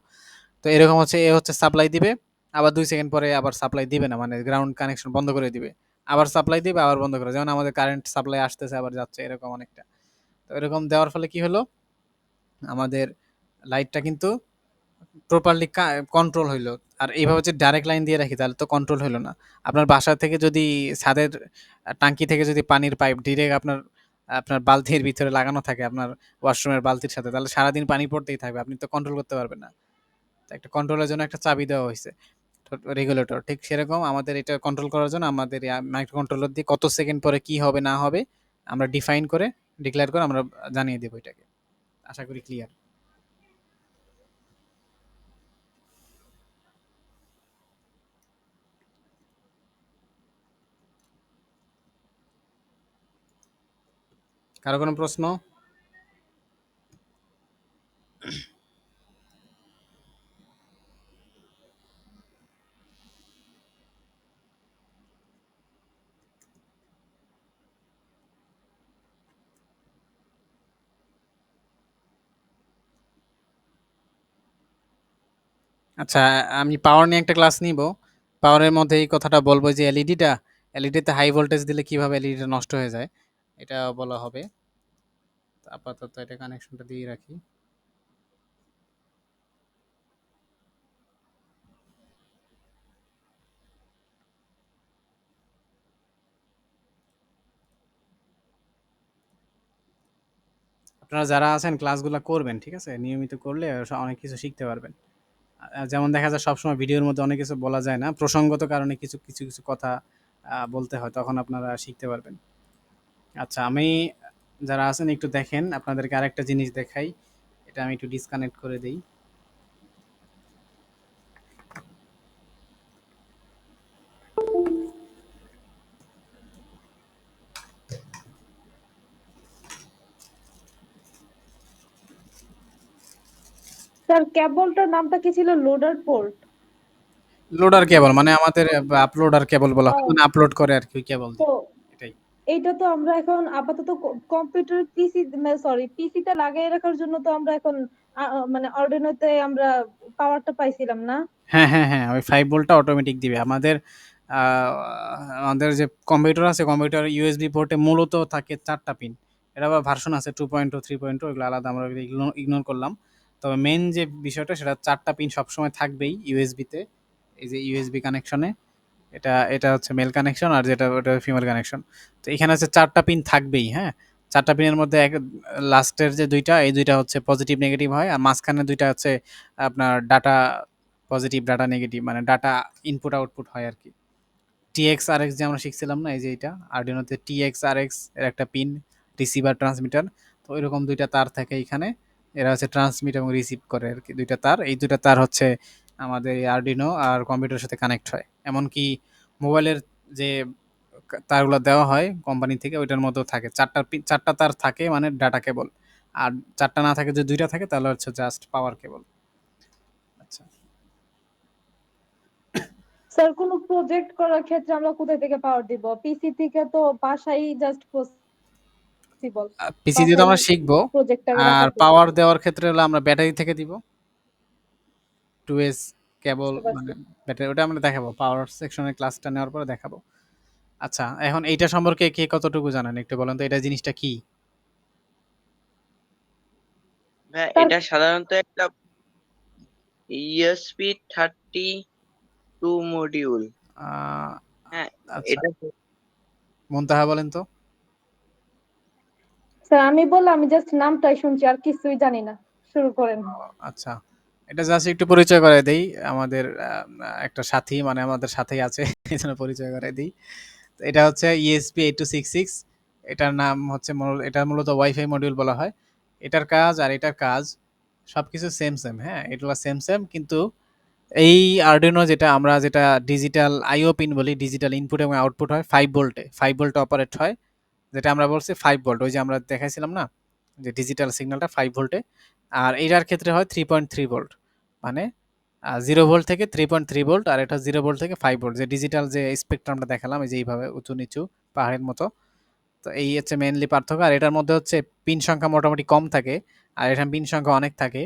S1: তো এরকম হচ্ছে, এ হচ্ছে সাপ্লাই দিবে, আবার 2 সেকেন্ড পরে আবার সাপ্লাই দিবে না, মানে গ্রাউন্ড কানেকশন বন্ধ করে দিবে, আবার সাপ্লাই দিবে, আবার বন্ধ করে, যেমন আমাদের কারেন্ট সাপ্লাই আসতেছে আবার যাচ্ছে, এরকম অনেকটা। তো এরকম দেওয়ার ফলে কি হলো, আমাদের লাইটটা কিন্তু প্রপারলি কন্ট্রোল হইলো। আর এইভাবে যদি ডাইরেক্ট লাইন দিয়ে রাখি তাহলে তো কন্ট্রোল হইলো না। আপনার বাসা থেকে যদি ছাদের টাঙ্কি থেকে যদি পানির পাইপ ডিরেক্ট আপনার আপনার বালতির ভিতরে লাগানো থাকে আপনার ওয়াশরুমের বালতির সাথে, তাহলে সারাদিন পানি পড়তেই থাকবে। আপনি তো কন্ট্রোল করতে পারবেন না। তো একটা কন্ট্রোলের জন্য একটা চাবি দেওয়া হইছে। রেগুলেটর। ঠিক সেরকম আমাদের এটা কন্ট্রোল করার জন্য আমাদের মাইক্রো কন্ট্রোলার দিয়ে কত সেকেন্ড পরে কি হবে না হবে আমরা ডিফাইন করে ডিক্লেয়ার করে আমরা জানিয়ে দেব এটাকে। আশা করি ক্লিয়ার। কারো কোনো প্রশ্ন? আচ্ছা, আমি পাওয়ার নিয়ে একটা ক্লাস নিব। পাওয়ারের মধ্যে এই কথাটা বলবো যে এলইডিতে হাই ভোল্টেজ দিলে কিভাবে এলইডিটা নষ্ট হয়ে যায় এটা বলা হবে। তো আপাতত এটা কানেকশনটা দিয়ে রাখি। আপনারা যারা আছেন ক্লাসগুলো করবেন, ঠিক আছে? নিয়মিত করলে অনেক কিছু শিখতে পারবেন। যেমন দেখা যায় সবসময় ভিডিওর মধ্যে অনেক কিছু বলা যায় না, প্রসঙ্গত কারণে কিছু কিছু কিছু কথা বলতে হয়, তখন আপনারা শিখতে পারবেন। আচ্ছা, আমি যারা আছেন একটু দেখেন, আপনাদেরকে আরেকটা জিনিস দেখাই। এটা আমি একটু ডিসকানেক্ট করে দিই।
S4: স্যার কেবলটার নামটা কি ছিল? Loader port?
S1: লোডার কেবল মানে আমাদের আপলোডার কেবল বলা হয়,
S4: ও,
S1: মানে আপলোড করে আর কি ওই কেবল
S4: তো
S1: দিয়ে। এটাই।
S4: এইটা তো আমরা এখন আপাতত কম্পিউটার পিসি, সরি পিসিতে লাগিয়ে রাখার জন্য তো আমরা এখন মানে অর্ডিনোতে আমরা পাওয়ারটা পাইছিলাম না?
S1: হ্যাঁ, হ্যাঁ, হ্যাঁ, ওই 5 ভোল্টটা অটোমেটিক দিবে। আ আমাদের যে কম্পিউটার আছে, কম্পিউটার ইউএসবি পোর্টে মূলত থাকে ৪ টা পিন। এর আবার ভার্সন আছে 2.0, 3.0, এগুলো আলাদা, আমরা এগুলো ইগনোর করলাম। তবে মেইন যে বিষয়টা সেটা ৪ টা পিন সবসময় থাকবেই ইউএসবিতে। এই যে ইউএসবি কানেকশনে এটা হচ্ছে মেল কানেকশন, আর যেটা ওটা ফিমেল কানেকশন। তো এখানে হচ্ছে ৪ টা পিন থাকবেই, হ্যাঁ? ৪ টা পিনের মধ্যে লাস্টের যে ২ টা, এই ২ টা হচ্ছে পজিটিভ নেগেটিভ হয়, আর মাঝখানের ২ টা হচ্ছে আপনার ডাটা পজিটিভ, ডাটা নেগেটিভ, মানে ডাটা ইনপুট আউটপুট হয় আরকি। টিএক্স আরএক্স যে আমরা শিখছিলাম না, এই যে এটা আরডিনোতে টিএক্স আরএক্স এর একটা পিন, রিসিভার ট্রান্সমিটার। তো ওইরকম ২ টা তার থাকে এখানে। এরা হচ্ছে ট্রান্সমিট এবং রিসিভ করে আরকি ২ টা তার। এই ২ টা তার হচ্ছে আমাদের এই আরডিনো আর কম্পিউটারের সাথে কানেক্ট হয়। এমনকি মোবাইলের যে তারগুলো দেওয়া হয় কোম্পানি থেকে ওইটার মধ্যেও থাকে। ৪ টা তার থাকে মানে ডাটা কেবল। আর ৪ টা না থাকে, যদি ২ টা থাকে তাহলে হচ্ছে জাস্ট পাওয়ার কেবল। আচ্ছা।
S4: স্যার কোনো প্রজেক্ট করার ক্ষেত্রে আমরা কোথায় থেকে পাওয়ার দিব? পিসি থেকে তো বাসায় জাস্ট পসিবল,
S1: পিসি দিয়ে তো
S4: বাসায়
S1: আমরা শিখবো।
S4: প্রজেক্টটা
S1: আর
S4: রাখার জন্য।
S1: পাওয়ার দেওয়ার ক্ষেত্রে হলো আমরা ব্যাটারি থেকে দিব। 2S কেবল
S4: বুঝতে পারছি।
S1: মানে ব্যাটারি, ওটা আমরা দেখাবো পাওয়ার সেকশনের ক্লাসটা নেওয়ার পরে দেখাবো। আচ্ছা, এখন এইটা সম্পর্কে কে কতটুকু জানেন একটু বলেন তো, এটা জিনিসটা কি?
S3: হ্যাঁ,
S4: স্যার
S3: এটা সাধারণত একটা ESP32 মডিউল।
S1: আহ,
S3: হ্যাঁ,
S1: আচ্ছা,
S3: এটা
S1: মুনতাহা বলেন তো।
S4: স্যার আমি বললাম, আমি জাস্ট নামটাই শুনছি আর কিছুই জানি না। শুরু করেন।
S1: আচ্ছা, এটা জাস্ট একটু পরিচয় করাই দেই। আমাদের একটা সাথী, মানে আমাদের সাথেই আছে এই জন্য পরিচয় করাই দিই। তো এটা হচ্ছে ESP8266। এটার নাম হচ্ছে এটা মূলত ওয়াইফাই মডিউল বলা হয়। এটার কাজ আর এটার কাজ সবকিছু সেম সেম, হ্যাঁ, এগুলো সেম সেম, কিন্তু এই আরডুইনো যেটা আমরা যেটা ডিজিটাল আইও পিন বলি, ডিজিটাল ইনপুট এবং আউটপুট হয় 5 ভোল্টে, 5 ভোল্টে অপারেট হয়। যেটা আমরা বলছি 5 ভোল্ট, ওই যে আমরা দেখাইছিলাম না যে ডিজিটাল সিগন্যালটা 5 ভোল্টে। আর এটার ক্ষেত্রে হয় 3.3 ভোল্ট, মানে 0 ভোল্ট থেকে 3.3 ভোল্ট, আর এটা 0 ভোল্ট থেকে 5 ভোল্ট, যে ডিজিটাল যে স্পেকট্রামটা দেখালাম এই যে এইভাবে উঁচু নিচু পাহাড়ের মতো। তো এই হচ্ছে মেইনলি পার্থক্য। আর এটার মধ্যে হচ্ছে পিন সংখ্যা মোটামুটি কম থাকে, আর এখানে পিন সংখ্যা অনেক থাকে।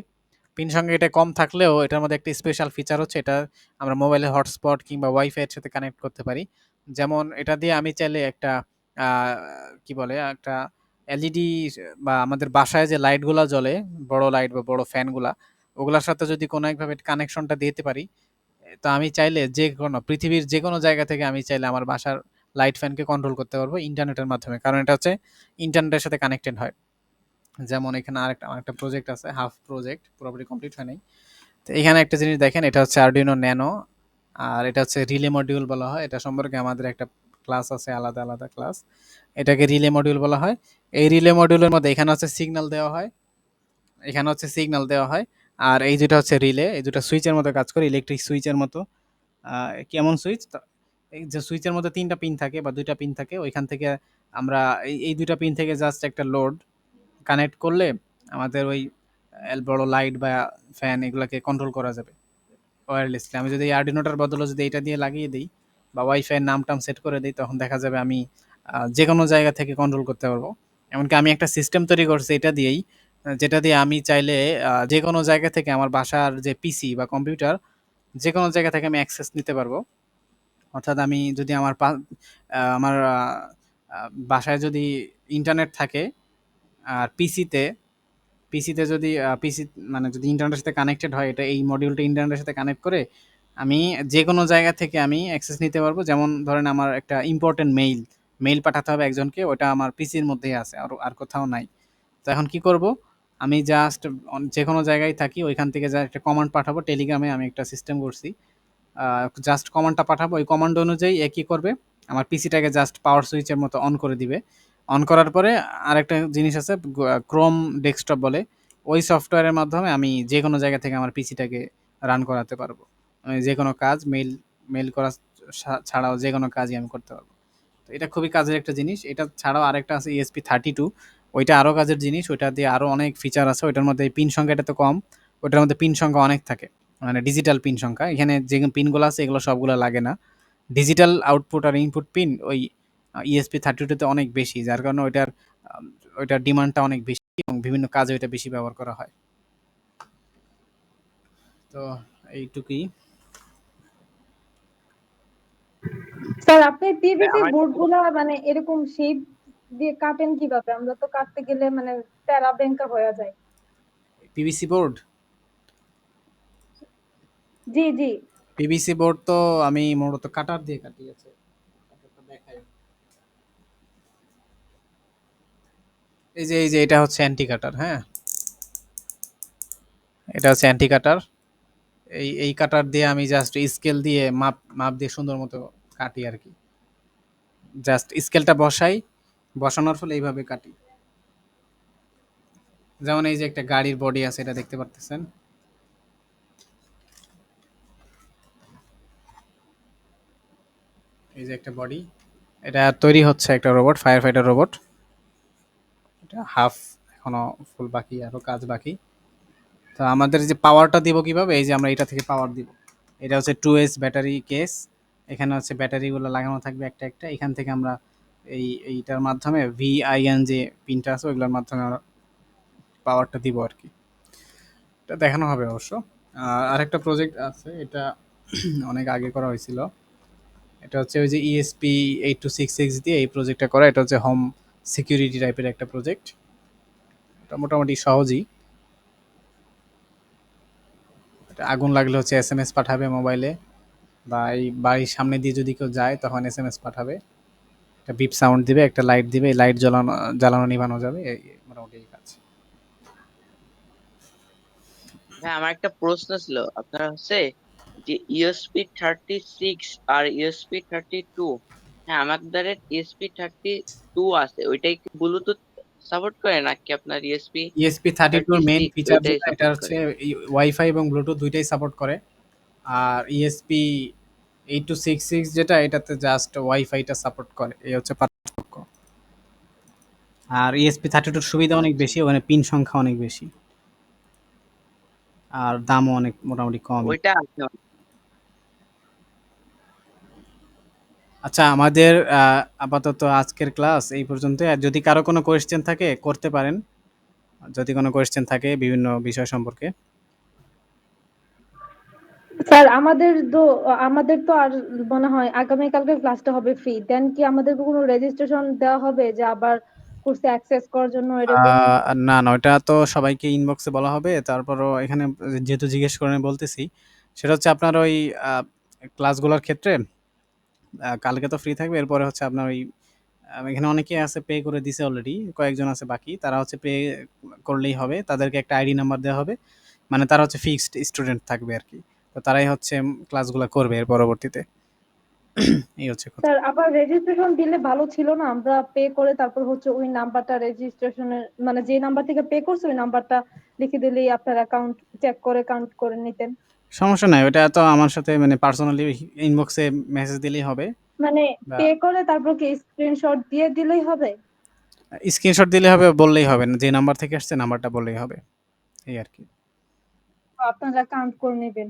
S1: পিন সংখ্যা এটা কম থাকলেও এটার মধ্যে একটা স্পেশাল ফিচার হচ্ছে এটা আমরা মোবাইলে হটস্পট কিংবা ওয়াইফাই এর সাথে কানেক্ট করতে পারি। যেমন এটা দিয়ে আমি চাইলে একটা কি বলে একটা এলইডি বা আমাদের বাসায় যে লাইটগুলা জ্বলে, বড় লাইট বা বড় ফ্যানগুলা, ওগুলার সাথে যদি কোনো একভাবে কানেকশনটা দিতে পারি, তো আমি চাইলে যেকোনো পৃথিবীর যেকোনো জায়গা থেকে আমি চাইলে আমার বাসার লাইট ফ্যানকে কন্ট্রোল করতে পারবো ইন্টারনেটের মাধ্যমে। কারণ এটা হচ্ছে ইন্টারনেটের সাথে কানেক্টেড হয়। যেমন এখানে আরেকটা প্রজেক্ট আছে, হাফ প্রজেক্ট, পুরোপুরি কমপ্লিট হয় নাই। তো এখানে একটা জিনিস দেখেন, এটা হচ্ছে আরডুইনো ন্যানো, আর এটা হচ্ছে রিলে মডিউল বলা হয়। এটা সম্পর্কে আমাদের একটা ক্লাস আছে, আলাদা আলাদা ক্লাস। এটাকে রিলে মডিউল বলা হয়। এই রিলে মডিউলের মধ্যে এখানে হচ্ছে সিগন্যাল দেওয়া হয়, এখানে হচ্ছে সিগন্যাল দেওয়া হয়। আর এই দুটো হচ্ছে রিলে, এই দুটো সুইচের মতো কাজ করে, ইলেকট্রিক সুইচের মতো। কেমন সুইচ? এই যে সুইচের মধ্যে ৩ টা পিন থাকে বা ২ টা পিন থাকে, ওইখান থেকে আমরা এই ২ টা পিন থেকে জাস্ট একটা লোড কানেক্ট করলে আমাদের ওই বড় লাইট বা ফ্যান এগুলাকে কন্ট্রোল করা যাবে ওয়্যারলেসলি। আমি যদি এই আরডুইনোটার বদলে যদি এটা দিয়ে লাগিয়ে দেই বা ওয়াইফাই এর নাম-টাম সেট করে দেই, তখন দেখা যাবে আমি যেকোনো জায়গা থেকে কন্ট্রোল করতে পারবো। এমনকি আমি একটা সিস্টেম তৈরি করছি এটা দিয়েই, যেটা দিয়ে আমি চাইলে যেকোনো জায়গা থেকে আমার বাসার যে পিসি বা কম্পিউটার, যেকোনো জায়গা থেকে আমি অ্যাক্সেস নিতে পারবো। অর্থাৎ আমি যদি আমার বাসায় যদি ইন্টারনেট থাকে, আর পিসিতে যদি পিসি মানে যদি ইন্টারনেটের সাথে কানেক্টেড হয়, এটা এই মডিউলটা ইন্টারনেটের সাথে কানেক্ট করে আমি যেকোনো জায়গা থেকে আমি অ্যাক্সেস নিতে পারবো। যেমন ধরেন আমার একটা ইম্পোর্টেন্ট মেইল পাঠাতে হবে একজনকে, ওটা আমার পিসির মধ্যেই আছে, আর কোথাও নাই। তো এখন কি করব? আমি জাস্ট যেকোনো জায়গায় থাকি ওইখান থেকে যা একটা কমান্ড পাঠাবো। টেলিগ্রামে আমি একটা সিস্টেম করছি, জাস্ট কমান্ডটা পাঠাবো, ওই কমান্ড অনুযায়ী এ কী করবে, আমার পিসিটাকে জাস্ট পাওয়ার সুইচের মতো অন করে দিবে। অন করার পরে আরেকটা জিনিস আছে, ক্রোম ডেস্কটপ বলে, ওই সফটওয়্যারের মাধ্যমে আমি যেকোনো জায়গা থেকে আমার পিসিটাকে রান করাতে পারবো। আমি যেকোনো কাজ মেইল করা ছাড়াও যেকোনো কাজই আমি করতে পারবো। তো এটা খুবই কাজের একটা জিনিস। এটা ছাড়াও আরেকটা আছে ESP32, ওইটা আরও কাজের জিনিস। ওইটা দিয়ে আরও অনেক ফিচার আছে। ওইটার মধ্যে পিন সংখ্যাটা তো কম, ওইটার মধ্যে পিন সংখ্যা অনেক থাকে, মানে ডিজিটাল পিন সংখ্যা। এখানে যে পিনগুলো আছে এগুলো সবগুলো লাগে না। ডিজিটাল আউটপুট আর ইনপুট পিন ওই ESP32 তে অনেক বেশি, যার কারণে ওইটার ডিমান্ডটা অনেক বেশি এবং বিভিন্ন কাজে ওইটা বেশি ব্যবহার করা হয়। তো এইটুকুই।
S4: স্যার আপনি
S3: ভাই,
S4: পিভিসি
S3: আমার একটা
S4: বোর্ডগুলা মানে এরকম শেপ দিয়ে কাটেন কিভাবে? আমরা তো কাটতে গেলে মানে তেরা বেঁকা হয়ে যায়।
S1: পিভিসি বোর্ড,
S4: জি, জি।
S1: পিভিসি বোর্ড তো আমি মূলত কাটার দিয়ে কাটি। আছে, কাটারটা দেখাই। এই যে এটা হচ্ছে অ্যান্টি কাটার, হ্যাঁ, এটা হচ্ছে অ্যান্টি কাটার। এই কাটার দিয়ে আমি জাস্ট স্কেল দিয়ে মাপ মাপ দিয়ে সুন্দর মতো কাটি আর কি। জাস্ট স্কেলটা বসাই, বসানোর ফলে এইভাবে কাটি। যেমন এই যে একটা গাড়ির বডি আছে, এটা দেখতে পারতেছেন, এই যে একটা বডি, এটা তৈরি হচ্ছে একটা রোবট, ফায়ার ফাইটার রোবট। এটা হাফ, এখনো ফুল বাকি, আরো কাজ বাকি। তো আমাদের যে পাওয়ারটা দিব কিভাবে, এই যে আমরা এটা থেকে পাওয়ার দিব। এটা হচ্ছে 2S ব্যাটারি কেস, এখানে হচ্ছে ব্যাটারিগুলো লাগানো থাকবে একটা একটা। এখান থেকে আমরা এইটার মাধ্যমে VIN যে পিনটা আছে ওইগুলোর মাধ্যমে আমরা পাওয়ারটা দিব আর কি। এটা দেখানো হবে অবশ্য। আরেকটা প্রজেক্ট আছে, এটা অনেক আগে করা হয়েছিল। এটা হচ্ছে ওই যে ESP8266 দিয়ে এই প্রজেক্টটা করা। এটা হচ্ছে হোম সিকিউরিটি টাইপের একটা প্রজেক্ট। এটা মোটামুটি সহজই। এটা আগুন লাগলে হচ্ছে SMS পাঠাবে মোবাইলে, বা এই বাড়ির সামনে দিয়ে যদি কেউ যায় তখন SMS পাঠাবে, একটা বিপ সাউন্ড দিবে, একটা লাইট দিবে, এই লাইট জ্বালানো নিভানো যাবে, মোটামুটি এই কাজ।
S3: ভাই, আমার একটা প্রশ্ন ছিল, আপনার হচ্ছে যে ESP36 আর ESP32, হ্যাঁ আমাদের ESP32 আছে, ওইটাই কি ব্লুটুথ সাপোর্ট করে নাকি আপনার ESP
S1: ESP32 এর
S3: থার্টি
S1: মেইন
S3: সিক্স
S1: ফিচার
S3: ওইটাই
S1: যেটা, এটা
S3: সাপোর্ট
S1: হচ্ছে
S3: করে?
S1: ওয়াইফাই এবং ব্লুটুথ দুইটাই সাপোর্ট করে। আর ESP8266 যেটা, এটাতে জাস্ট ওয়াইফাইটা সাপোর্ট করে, এই হচ্ছে পার্থক্য। আর ESP32 সুবিধা অনেক
S3: আচ্ছা,
S1: বেশি, ওখানে পিন সংখ্যা অনেক বেশি, আর দামও অনেক মোটামুটি কমই।
S3: ওইটা আছে।
S1: আচ্ছা, আমাদের আপাতত আজকের ক্লাস এই পর্যন্ত। আর যদি কারো কোনো কোয়েশ্চেন থাকে করতে পারেন, যদি কোনো কোয়েশ্চেন থাকে বিভিন্ন বিষয় সম্পর্কে।
S4: স্যার আমাদের তো আর মনে হয় আগামীকালকের ক্লাসটা হবে ফ্রি। দেন কি আমাদের কোনো রেজিস্ট্রেশন দেওয়া হবে যে আবার কোর্সে অ্যাক্সেস করার জন্য এরকম?
S1: না, না ওইটা তো সবাইকে ইনবক্সে বলা হবে। তারপরও এখানে যেহেতু জিজ্ঞেস করে আমি বলতেছি। সেটা হচ্ছে আপনার ওই ক্লাসগুলোর ক্ষেত্রে কালকে তো ফ্রি থাকবে। এরপরে হচ্ছে আপনার ওই এখানে অনেকেই আছে পে করে দিছে অলরেডি। কয়েকজন আছে বাকি। তারা হচ্ছে পে করলেই হবে। তাদেরকে একটা আইডি নাম্বার দেওয়া হবে। মানে তারা হচ্ছে ফিক্সড স্টুডেন্ট থাকবে আরকি। তো তারাই হচ্ছে ক্লাসগুলা করবে এর পরবর্তীতে। এই হচ্ছে কথা।
S4: স্যার আবার রেজিস্ট্রেশন দিলে ভালো ছিল না? আমরা পে করে তারপর হচ্ছে ওই নাম্বারটা রেজিস্ট্রেশনের মানে যে নাম্বার থেকে পে করছে ওই নাম্বারটা লিখে দিলেই আপনার অ্যাকাউন্ট চেক করে কাউন্ট করে নিতেন।
S1: সমস্যা নাই। ওইটা তো আমার সাথে মানে পার্সোনালি ইনবক্সে মেসেজ দিলেই হবে।
S4: মানে
S1: বা
S4: পে করে তারপর কি স্ক্রিনশট দিয়ে দিলেই হবে?
S1: স্ক্রিনশট দিলে হবে, বললেই হবে। যে নাম্বার থেকে আসছে নাম্বারটা বললেই হবে। এই আরকি।
S4: আপনারা কাউন্ট করে নেবেন।